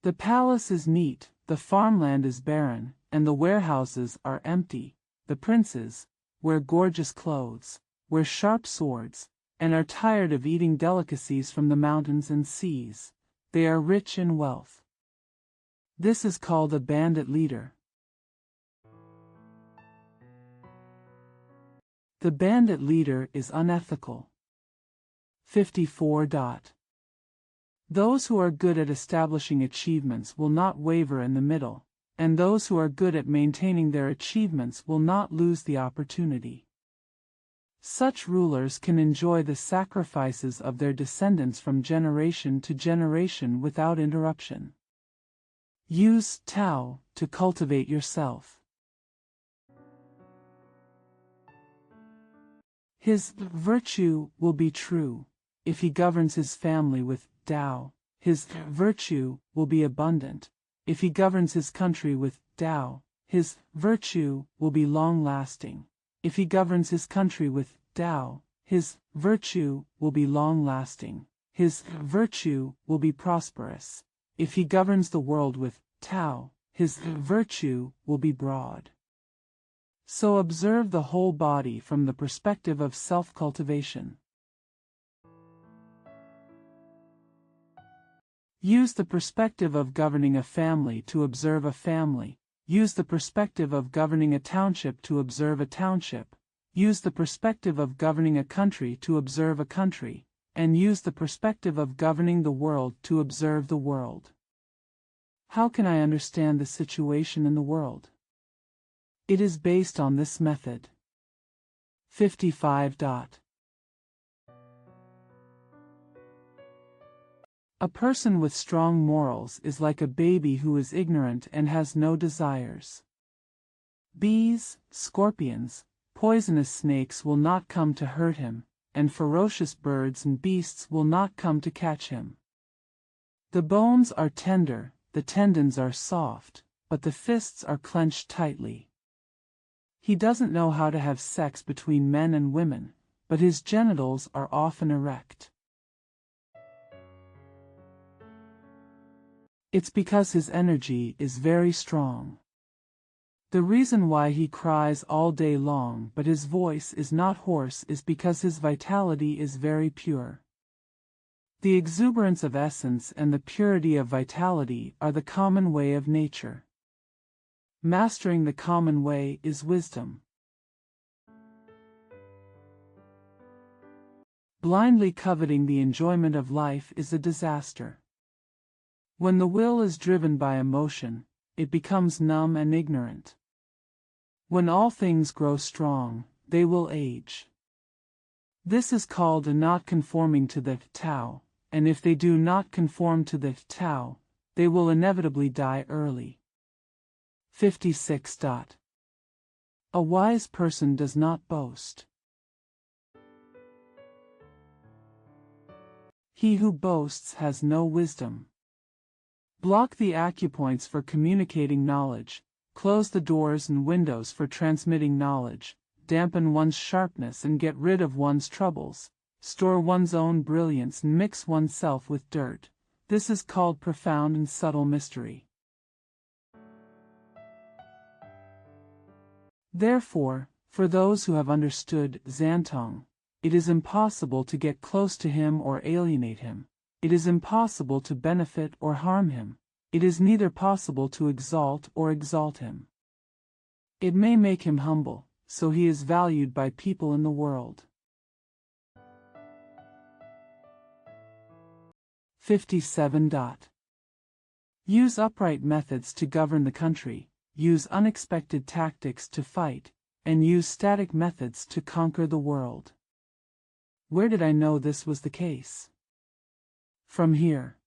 The palace is neat, the farmland is barren, and the warehouses are empty. The princes wear gorgeous clothes, wear sharp swords, and are tired of eating delicacies from the mountains and seas. They are rich in wealth. This is called a bandit leader. The bandit leader is unethical. 54. Those who are good at establishing achievements will not waver in the middle, and those who are good at maintaining their achievements will not lose the opportunity. Such rulers can enjoy the sacrifices of their descendants from generation to generation without interruption. Use Tao to cultivate yourself. His virtue will be true if he governs his family with Tao. His virtue will be abundant if he governs his country with Tao. His virtue will be long-lasting if he governs his country with Tao. His virtue will be long-lasting. His virtue will be prosperous if he governs the world with Tao. His virtue will be broad. So observe the whole body from the perspective of self-cultivation. Use the perspective of governing a family to observe a family. Use the perspective of governing a township to observe a township. Use the perspective of governing a country to observe a country. And use the perspective of governing the world to observe the world. How can I understand the situation in the world? It is based on this method. 55. A person with strong morals is like a baby who is ignorant and has no desires. Bees, scorpions, poisonous snakes will not come to hurt him, and ferocious birds and beasts will not come to catch him. The bones are tender, the tendons are soft, but the fists are clenched tightly. He doesn't know how to have sex between men and women, but his genitals are often erect. It's because his energy is very strong. The reason why he cries all day long but his voice is not hoarse is because his vitality is very pure. The exuberance of essence and the purity of vitality are the common way of nature. Mastering the common way is wisdom. Blindly coveting the enjoyment of life is a disaster. When the will is driven by emotion, it becomes numb and ignorant. When all things grow strong, they will age. This is called a not conforming to the Tao, and if they do not conform to the Tao, they will inevitably die early. 56. A wise person does not boast. He who boasts has no wisdom. Block the acupoints for communicating knowledge, close the doors and windows for transmitting knowledge, dampen one's sharpness and get rid of one's troubles, store one's own brilliance and mix oneself with dirt. This is called profound and subtle mystery. Therefore, for those who have understood Zantong, it is impossible to get close to him or alienate him. It is impossible to benefit or harm him. It is neither possible to exalt or exalt him. It may make him humble, so he is valued by people in the world. 57. Use upright methods to govern the country, use unexpected tactics to fight, and use static methods to conquer the world. Where did I know this was the case? From here.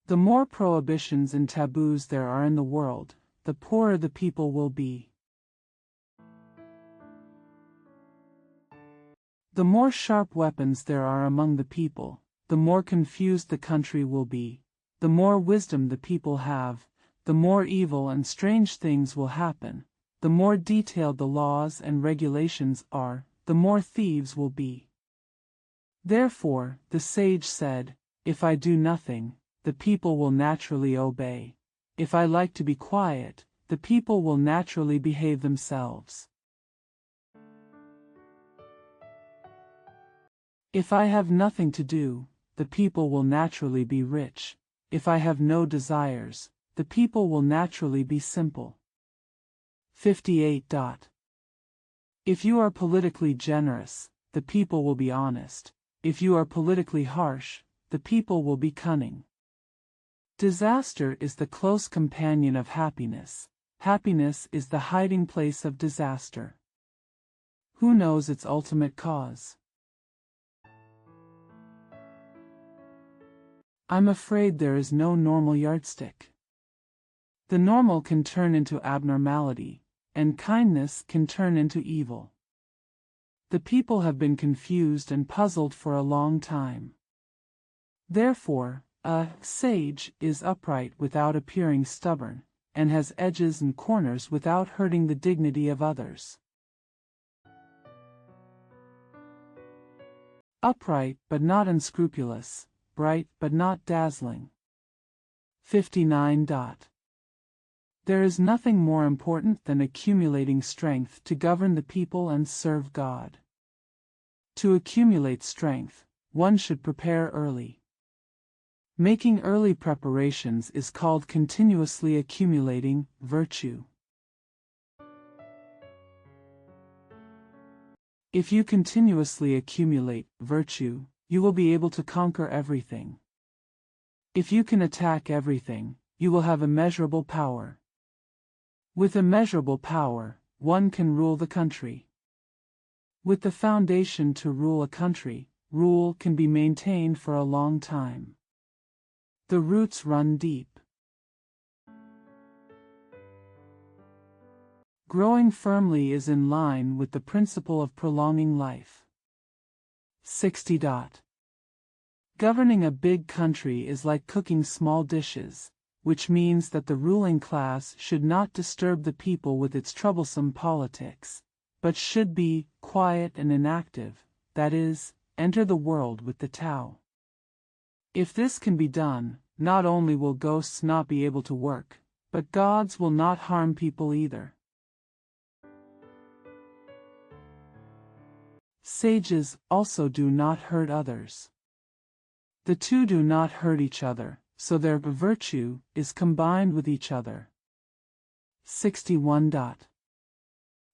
The more prohibitions and taboos there are in the world, the poorer the people will be. The more sharp weapons there are among the people, the more confused the country will be. The more wisdom the people have, the more evil and strange things will happen. The more detailed the laws and regulations are, the more thieves will be. Therefore, the sage said, "If I do nothing, the people will naturally obey. If I like to be quiet, the people will naturally behave themselves. If I have nothing to do, the people will naturally be rich. If I have no desires, the people will naturally be simple." 58. If you are politically generous, the people will be honest. If you are politically harsh, the people will be cunning. Disaster is the close companion of happiness. Happiness is the hiding place of disaster. Who knows its ultimate cause? I'm afraid there is no normal yardstick. The normal can turn into abnormality, and kindness can turn into evil. The people have been confused and puzzled for a long time. Therefore, a sage is upright without appearing stubborn, and has edges and corners without hurting the dignity of others. Upright but not unscrupulous, bright but not dazzling. 59. There is nothing more important than accumulating strength to govern the people and serve God. To accumulate strength, one should prepare early. Making early preparations is called continuously accumulating virtue. If you continuously accumulate virtue, you will be able to conquer everything. If you can attack everything, you will have immeasurable power. With immeasurable power, one can rule the country. With the foundation to rule a country, rule can be maintained for a long time. The roots run deep. Growing firmly is in line with the principle of prolonging life. 60. Governing a big country is like cooking small dishes, which means that the ruling class should not disturb the people with its troublesome politics, but should be quiet and inactive, that is, enter the world with the Tao. If this can be done, not only will ghosts not be able to work, but gods will not harm people either. Sages also do not hurt others. The two do not hurt each other, so their virtue is combined with each other. 61.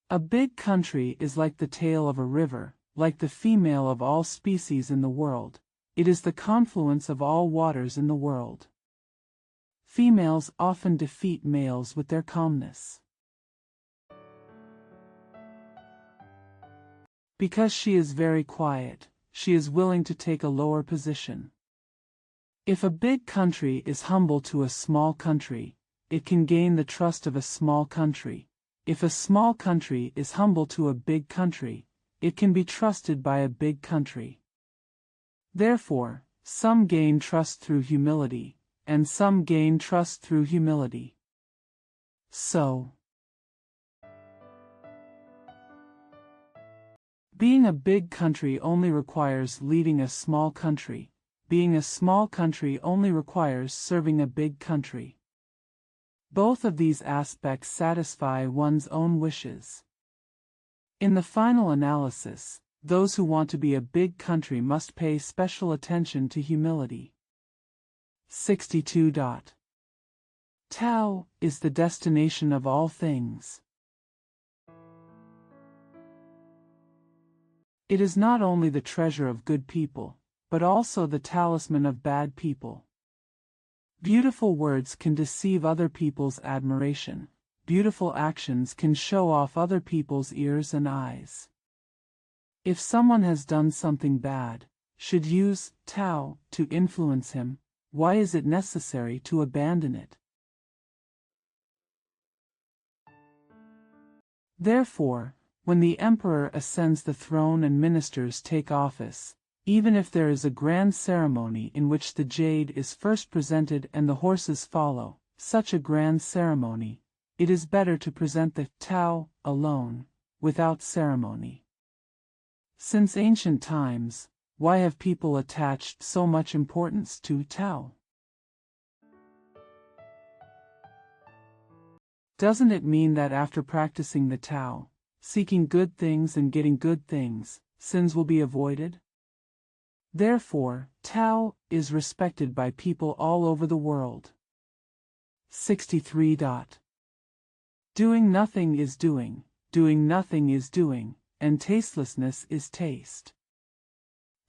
A big country is like the tail of a river, like the female of all species in the world. It is the confluence of all waters in the world. Females often defeat males with their calmness. Because she is very quiet, she is willing to take a lower position. If a big country is humble to a small country, it can gain the trust of a small country. If a small country is humble to a big country, it can be trusted by a big country. Therefore, some gain trust through humility, and some gain trust through humility. So, being a big country only requires leading a small country. Being a small country only requires serving a big country. Both of these aspects satisfy one's own wishes. In the final analysis, those who want to be a big country must pay special attention to humility. 62. Tao is the destination of all things. It is not only the treasure of good people, but also the talisman of bad people. Beautiful words can deceive other people's admiration. Beautiful actions can show off other people's ears and eyes. If someone has done something bad, should use Tao to influence him, why is it necessary to abandon it? Therefore, when the emperor ascends the throne and ministers take office, even if there is a grand ceremony in which the jade is first presented and the horses follow, such a grand ceremony, it is better to present the Tao alone, without ceremony. Since ancient times, why have people attached so much importance to Tao? Doesn't it mean that after practicing the Tao, seeking good things and getting good things, sins will be avoided? Therefore, Tao is respected by people all over the world. 63. Doing nothing is doing nothing is doing, and tastelessness is taste.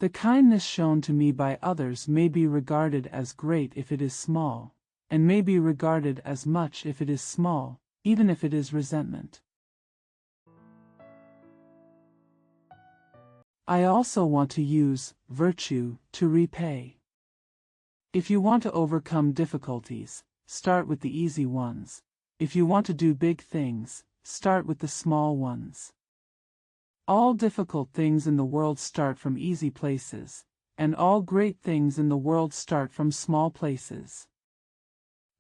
The kindness shown to me by others may be regarded as great if it is small, and may be regarded as much if it is small, even if it is resentment. I also want to use virtue to repay. If you want to overcome difficulties, start with the easy ones. If you want to do big things, start with the small ones. All difficult things in the world start from easy places, and all great things in the world start from small places.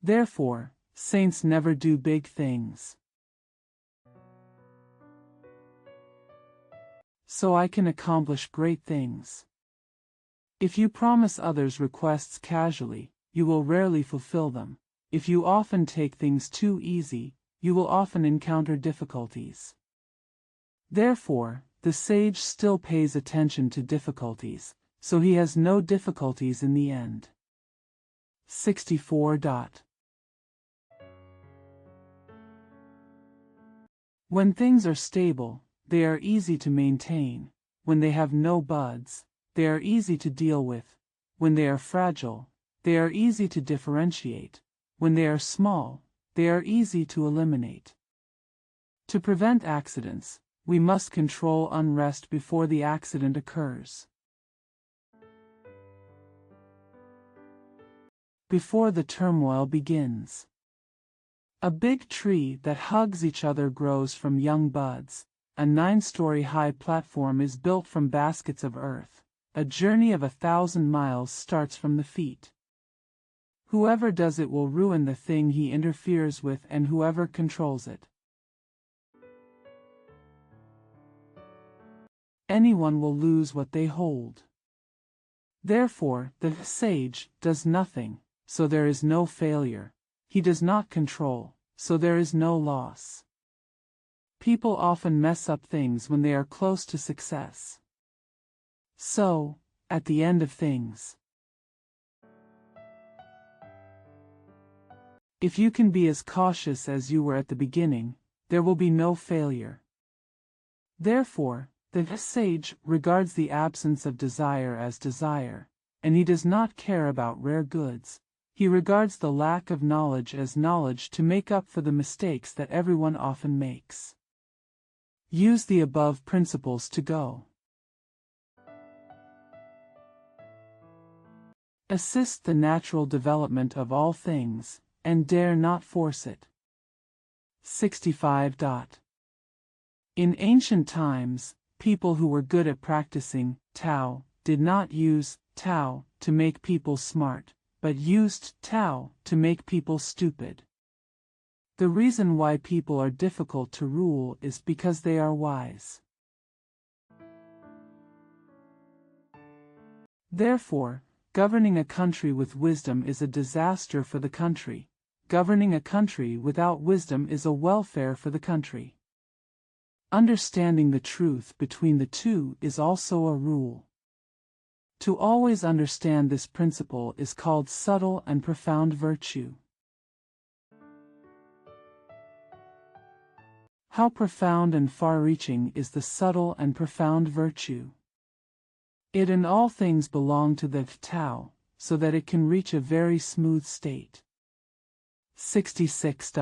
Therefore, saints never do big things. So I can accomplish great things. If you promise others requests casually, you will rarely fulfill them. If you often take things too easy, you will often encounter difficulties. Therefore, the sage still pays attention to difficulties, so he has no difficulties in the end. 64. When things are stable, they are easy to maintain. When they have no buds, they are easy to deal with. When they are fragile, they are easy to differentiate. When they are small, they are easy to eliminate. To prevent accidents, we must control unrest before the accident occurs. Before the turmoil begins. A big tree that hugs each other grows from young buds. A 9-story high platform is built from baskets of earth. A journey of 1,000 miles starts from the feet. Whoever does it will ruin the thing he interferes with, and whoever controls it. Anyone will lose what they hold. Therefore, the sage does nothing, so there is no failure. He does not control, so there is no loss. People often mess up things when they are close to success. So, at the end of things, if you can be as cautious as you were at the beginning, there will be no failure. Therefore, the sage regards the absence of desire as desire, and he does not care about rare goods. He regards the lack of knowledge as knowledge to make up for the mistakes that everyone often makes. Use the above principles to go. Assist the natural development of all things, and dare not force it. 65. In ancient times, people who were good at practicing Tao did not use Tao to make people smart, but used Tao to make people stupid. The reason why people are difficult to rule is because they are wise. Therefore, governing a country with wisdom is a disaster for the country. Governing a country without wisdom is a welfare for the country. Understanding the truth between the two is also a rule. To always understand this principle is called subtle and profound virtue. How profound and far-reaching is the subtle and profound virtue. It and all things belong to the Tao, so that it can reach a very smooth state. 66.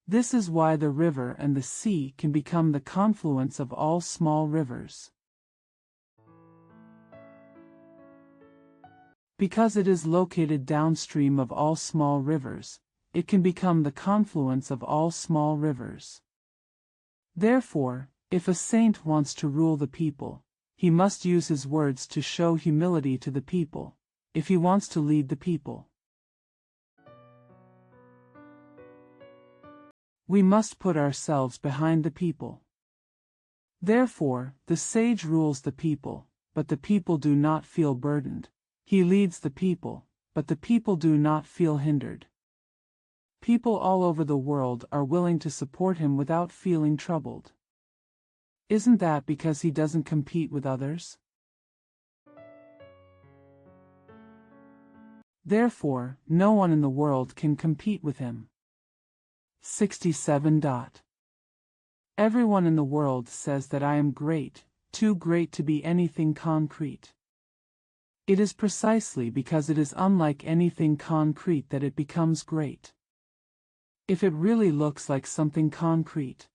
This is why the river and the sea can become the confluence of all small rivers. Because it is located downstream of all small rivers, it can become the confluence of all small rivers. Therefore, if a saint wants to rule the people, he must use his words to show humility to the people, if he wants to lead the people. We must put ourselves behind the people. Therefore, the sage rules the people, but the people do not feel burdened. He leads the people, but the people do not feel hindered. People all over the world are willing to support him without feeling troubled. Isn't that because he doesn't compete with others? Therefore, no one in the world can compete with him. 67. Everyone in the world says that I am great, too great to be anything concrete. It is precisely because it is unlike anything concrete that it becomes great. If it really looks like something concrete,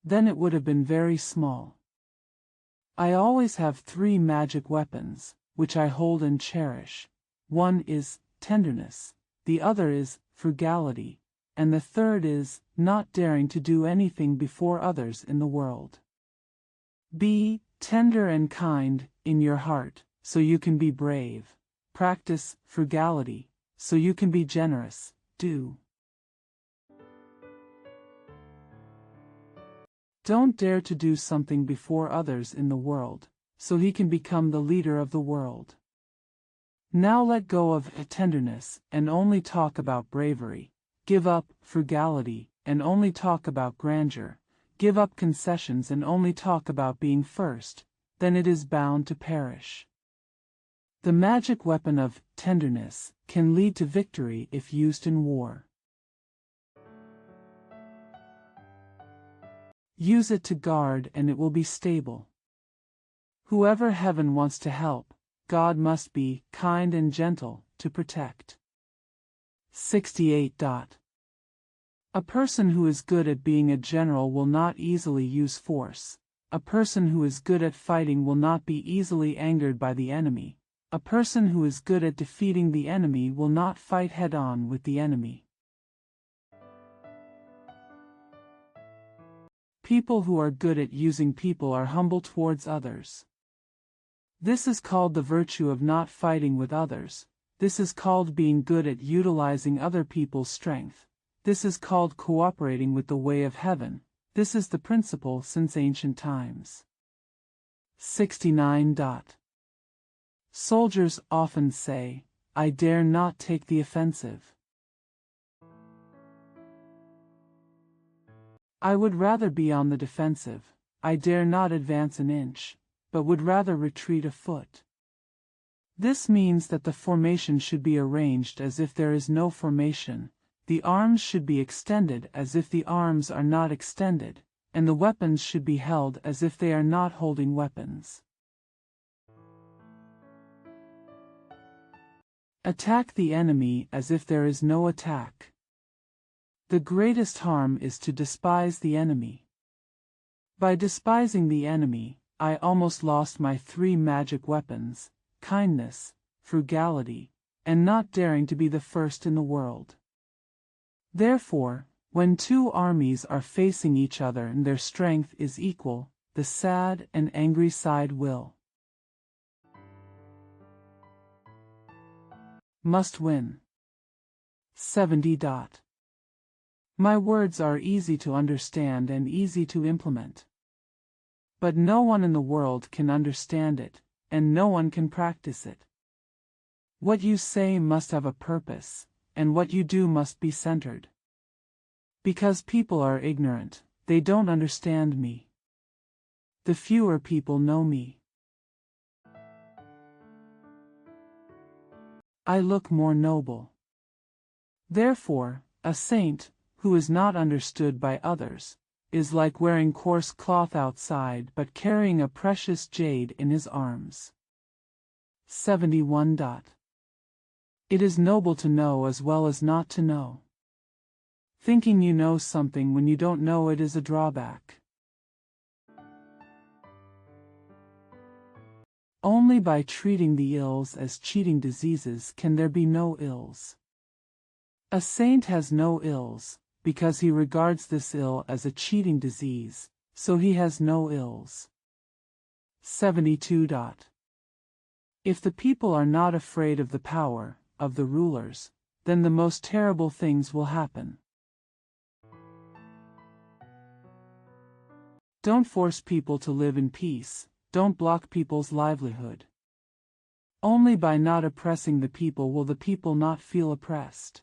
then it would have been very small. I always have 3 magic weapons, which I hold and cherish. One is tenderness, the other is frugality, and the third is not daring to do anything before others in the world. Be tender and kind in your heart, so you can be brave. Practice frugality, so you can be generous. Don't dare to do something before others in the world, so he can become the leader of the world. Now let go of tenderness and only talk about bravery. Give up frugality and only talk about grandeur. Give up concessions and only talk about being first, then it is bound to perish. The magic weapon of tenderness can lead to victory if used in war. Use it to guard and it will be stable. Whoever heaven wants to help, God must be kind and gentle to protect. 68. A person who is good at being a general will not easily use force. A person who is good at fighting will not be easily angered by the enemy. A person who is good at defeating the enemy will not fight head-on with the enemy. People who are good at using people are humble towards others. This is called the virtue of not fighting with others. This is called being good at utilizing other people's strength. This is called cooperating with the way of heaven. This is the principle since ancient times. 69. Soldiers often say, I dare not take the offensive. I would rather be on the defensive. I dare not advance an inch, but would rather retreat a foot. This means that the formation should be arranged as if there is no formation, the arms should be extended as if the arms are not extended, and the weapons should be held as if they are not holding weapons. Attack the enemy as if there is no attack. The greatest harm is to despise the enemy. By despising the enemy, I almost lost my 3 magic weapons: kindness, frugality, and not daring to be the first in the world. Therefore, when 2 armies are facing each other and their strength is equal, the sad and angry side must win. 70. My words are easy to understand and easy to implement. But no one in the world can understand it, and no one can practice it. What you say must have a purpose, and what you do must be centered. Because people are ignorant, they don't understand me. The fewer people know me, I look more noble. Therefore, a saint, who is not understood by others, is like wearing coarse cloth outside but carrying a precious jade in his arms. 71. It is noble to know as well as not to know. Thinking you know something when you don't know it is a drawback. Only by treating the ills as cheating diseases can there be no ills. A saint has no ills, because he regards this ill as a cheating disease, so he has no ills. 72. If the people are not afraid of the power of the rulers, then the most terrible things will happen. Don't force people to live in peace, don't block people's livelihood. Only by not oppressing the people will the people not feel oppressed.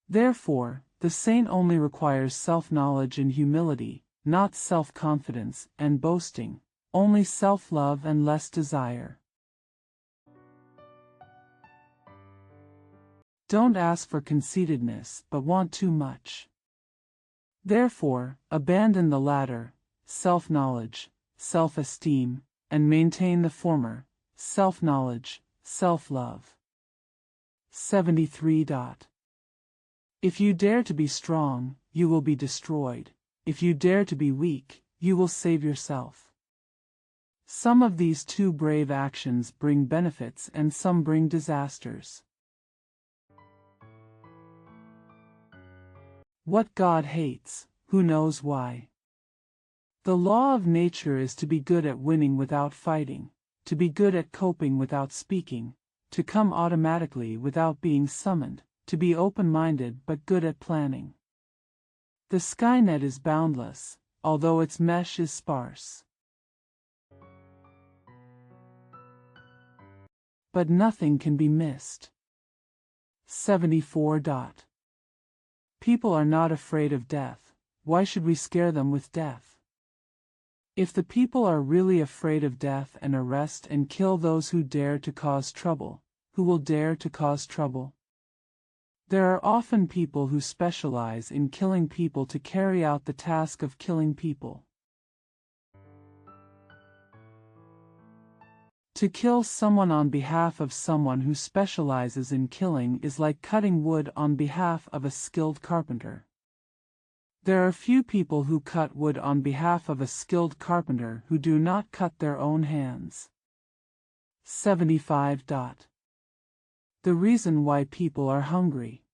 Therefore, the saint only requires self-knowledge and humility, not self-confidence and boasting, only self-love and less desire. Don't ask for conceitedness but want too much. Therefore, abandon the latter, self-knowledge, self-esteem, and maintain the former, self-knowledge, self-love. 73. If you dare to be strong, you will be destroyed. If you dare to be weak, you will save yourself. Some of these two brave actions bring benefits and some bring disasters. What God hates, who knows why? The law of nature is to be good at winning without fighting, to be good at coping without speaking, to come automatically without being summoned, to be open-minded but good at planning. The skynet is boundless, although its mesh is sparse. But nothing can be missed. 74. People are not afraid of death, why should we scare them with death? If the people are really afraid of death and arrest and kill those who dare to cause trouble, who will dare to cause trouble? There are often people who specialize in killing people to carry out the task of killing people. To kill someone on behalf of someone who specializes in killing is like cutting wood on behalf of a skilled carpenter. There are few people who cut wood on behalf of a skilled carpenter who do not cut their own hands. 75. The reason why people are hungry.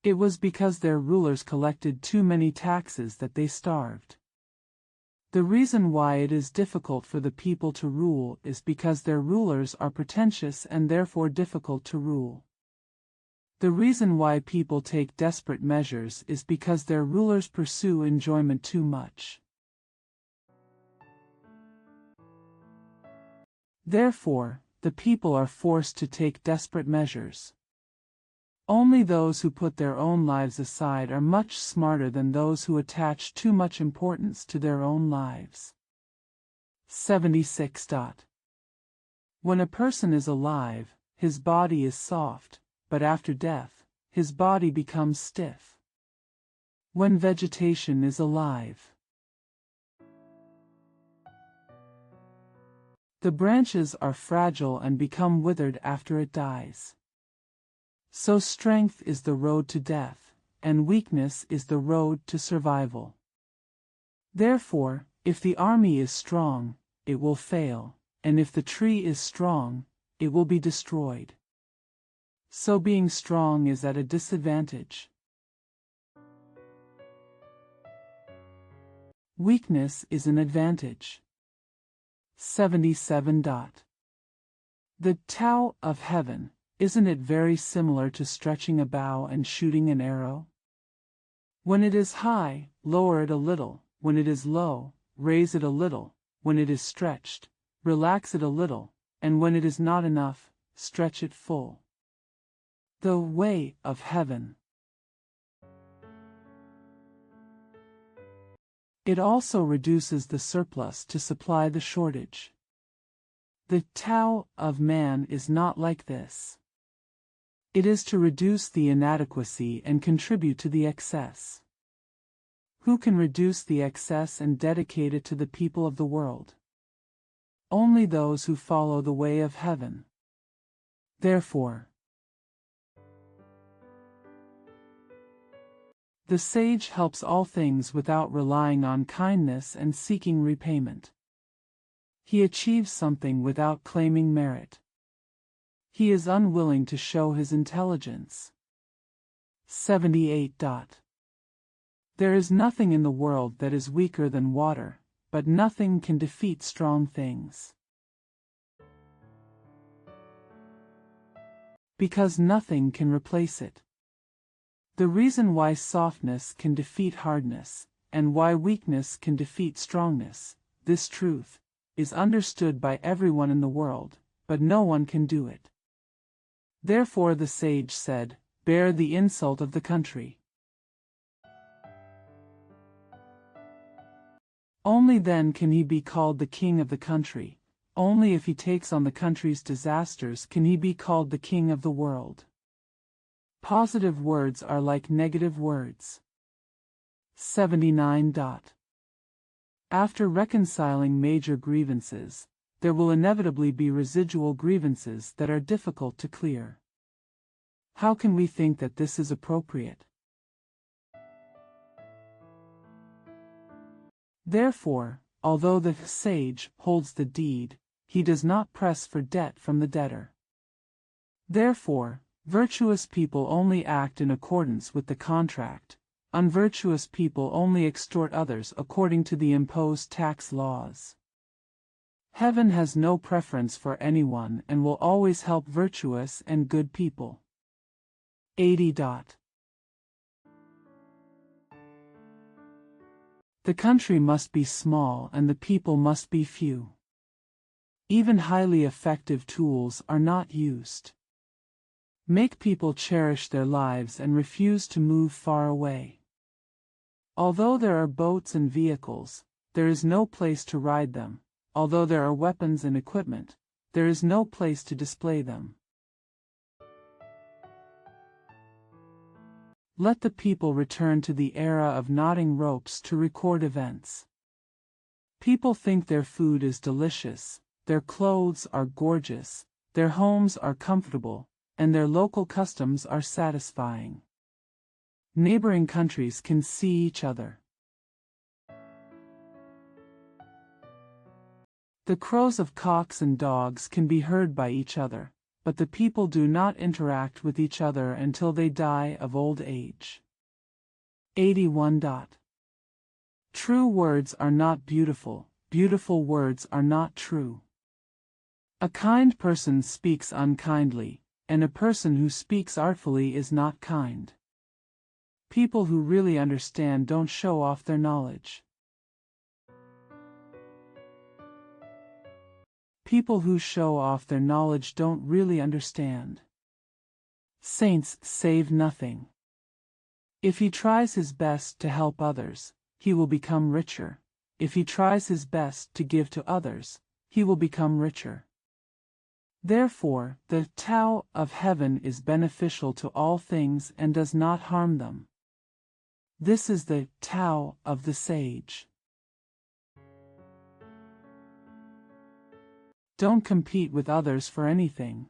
It was because their rulers collected too many taxes that they starved. The reason why it is difficult for the people to rule is because their rulers are pretentious and therefore difficult to rule. The reason why people take desperate measures is because their rulers pursue enjoyment too much. Therefore, the people are forced to take desperate measures. Only those who put their own lives aside are much smarter than those who attach too much importance to their own lives. 76. When a person is alive, his body is soft, but after death, his body becomes stiff. When vegetation is alive, the branches are fragile and become withered after it dies. So strength is the road to death, and weakness is the road to survival. Therefore, if the army is strong, it will fail, and if the tree is strong, it will be destroyed. So being strong is at a disadvantage. Weakness is an advantage. 77. The Tao of heaven, isn't it very similar to stretching a bow and shooting an arrow? When it is high, lower it a little, when it is low, raise it a little, when it is stretched, relax it a little, and when it is not enough, stretch it full. The way of heaven. It also reduces the surplus to supply the shortage. The Tao of man is not like this. It is to reduce the inadequacy and contribute to the excess. Who can reduce the excess and dedicate it to the people of the world? Only those who follow the way of heaven. Therefore, the sage helps all things without relying on kindness and seeking repayment. He achieves something without claiming merit. He is unwilling to show his intelligence. 78. There is nothing in the world that is weaker than water, but nothing can defeat strong things. Because nothing can replace it. The reason why softness can defeat hardness, and why weakness can defeat strongness, this truth, is understood by everyone in the world, but no one can do it. Therefore the sage said, "Bear the insult of the country." Only then can he be called the king of the country. Only if he takes on the country's disasters can he be called the king of the world. Positive words are like negative words. 79. After reconciling major grievances, there will inevitably be residual grievances that are difficult to clear. How can we think that this is appropriate? Therefore, although the sage holds the deed, he does not press for debt from the debtor. Therefore, virtuous people only act in accordance with the contract. Unvirtuous people only extort others according to the imposed tax laws. Heaven has no preference for anyone and will always help virtuous and good people. 80. The country must be small and the people must be few. Even highly effective tools are not used. Make people cherish their lives and refuse to move far away. Although there are boats and vehicles, there is no place to ride them. Although there are weapons and equipment, there is no place to display them. Let the people return to the era of knotting ropes to record events. People think their food is delicious, their clothes are gorgeous, their homes are comfortable, and their local customs are satisfying. Neighboring countries can see each other. The crows of cocks and dogs can be heard by each other, but the people do not interact with each other until they die of old age. 81. True words are not beautiful, beautiful words are not true. A kind person speaks unkindly, and a person who speaks artfully is not kind. People who really understand don't show off their knowledge. People who show off their knowledge don't really understand. Saints save nothing. If he tries his best to help others, he will become richer. If he tries his best to give to others, he will become richer. Therefore, the Tao of heaven is beneficial to all things and does not harm them. This is the Tao of the sage. Don't compete with others for anything.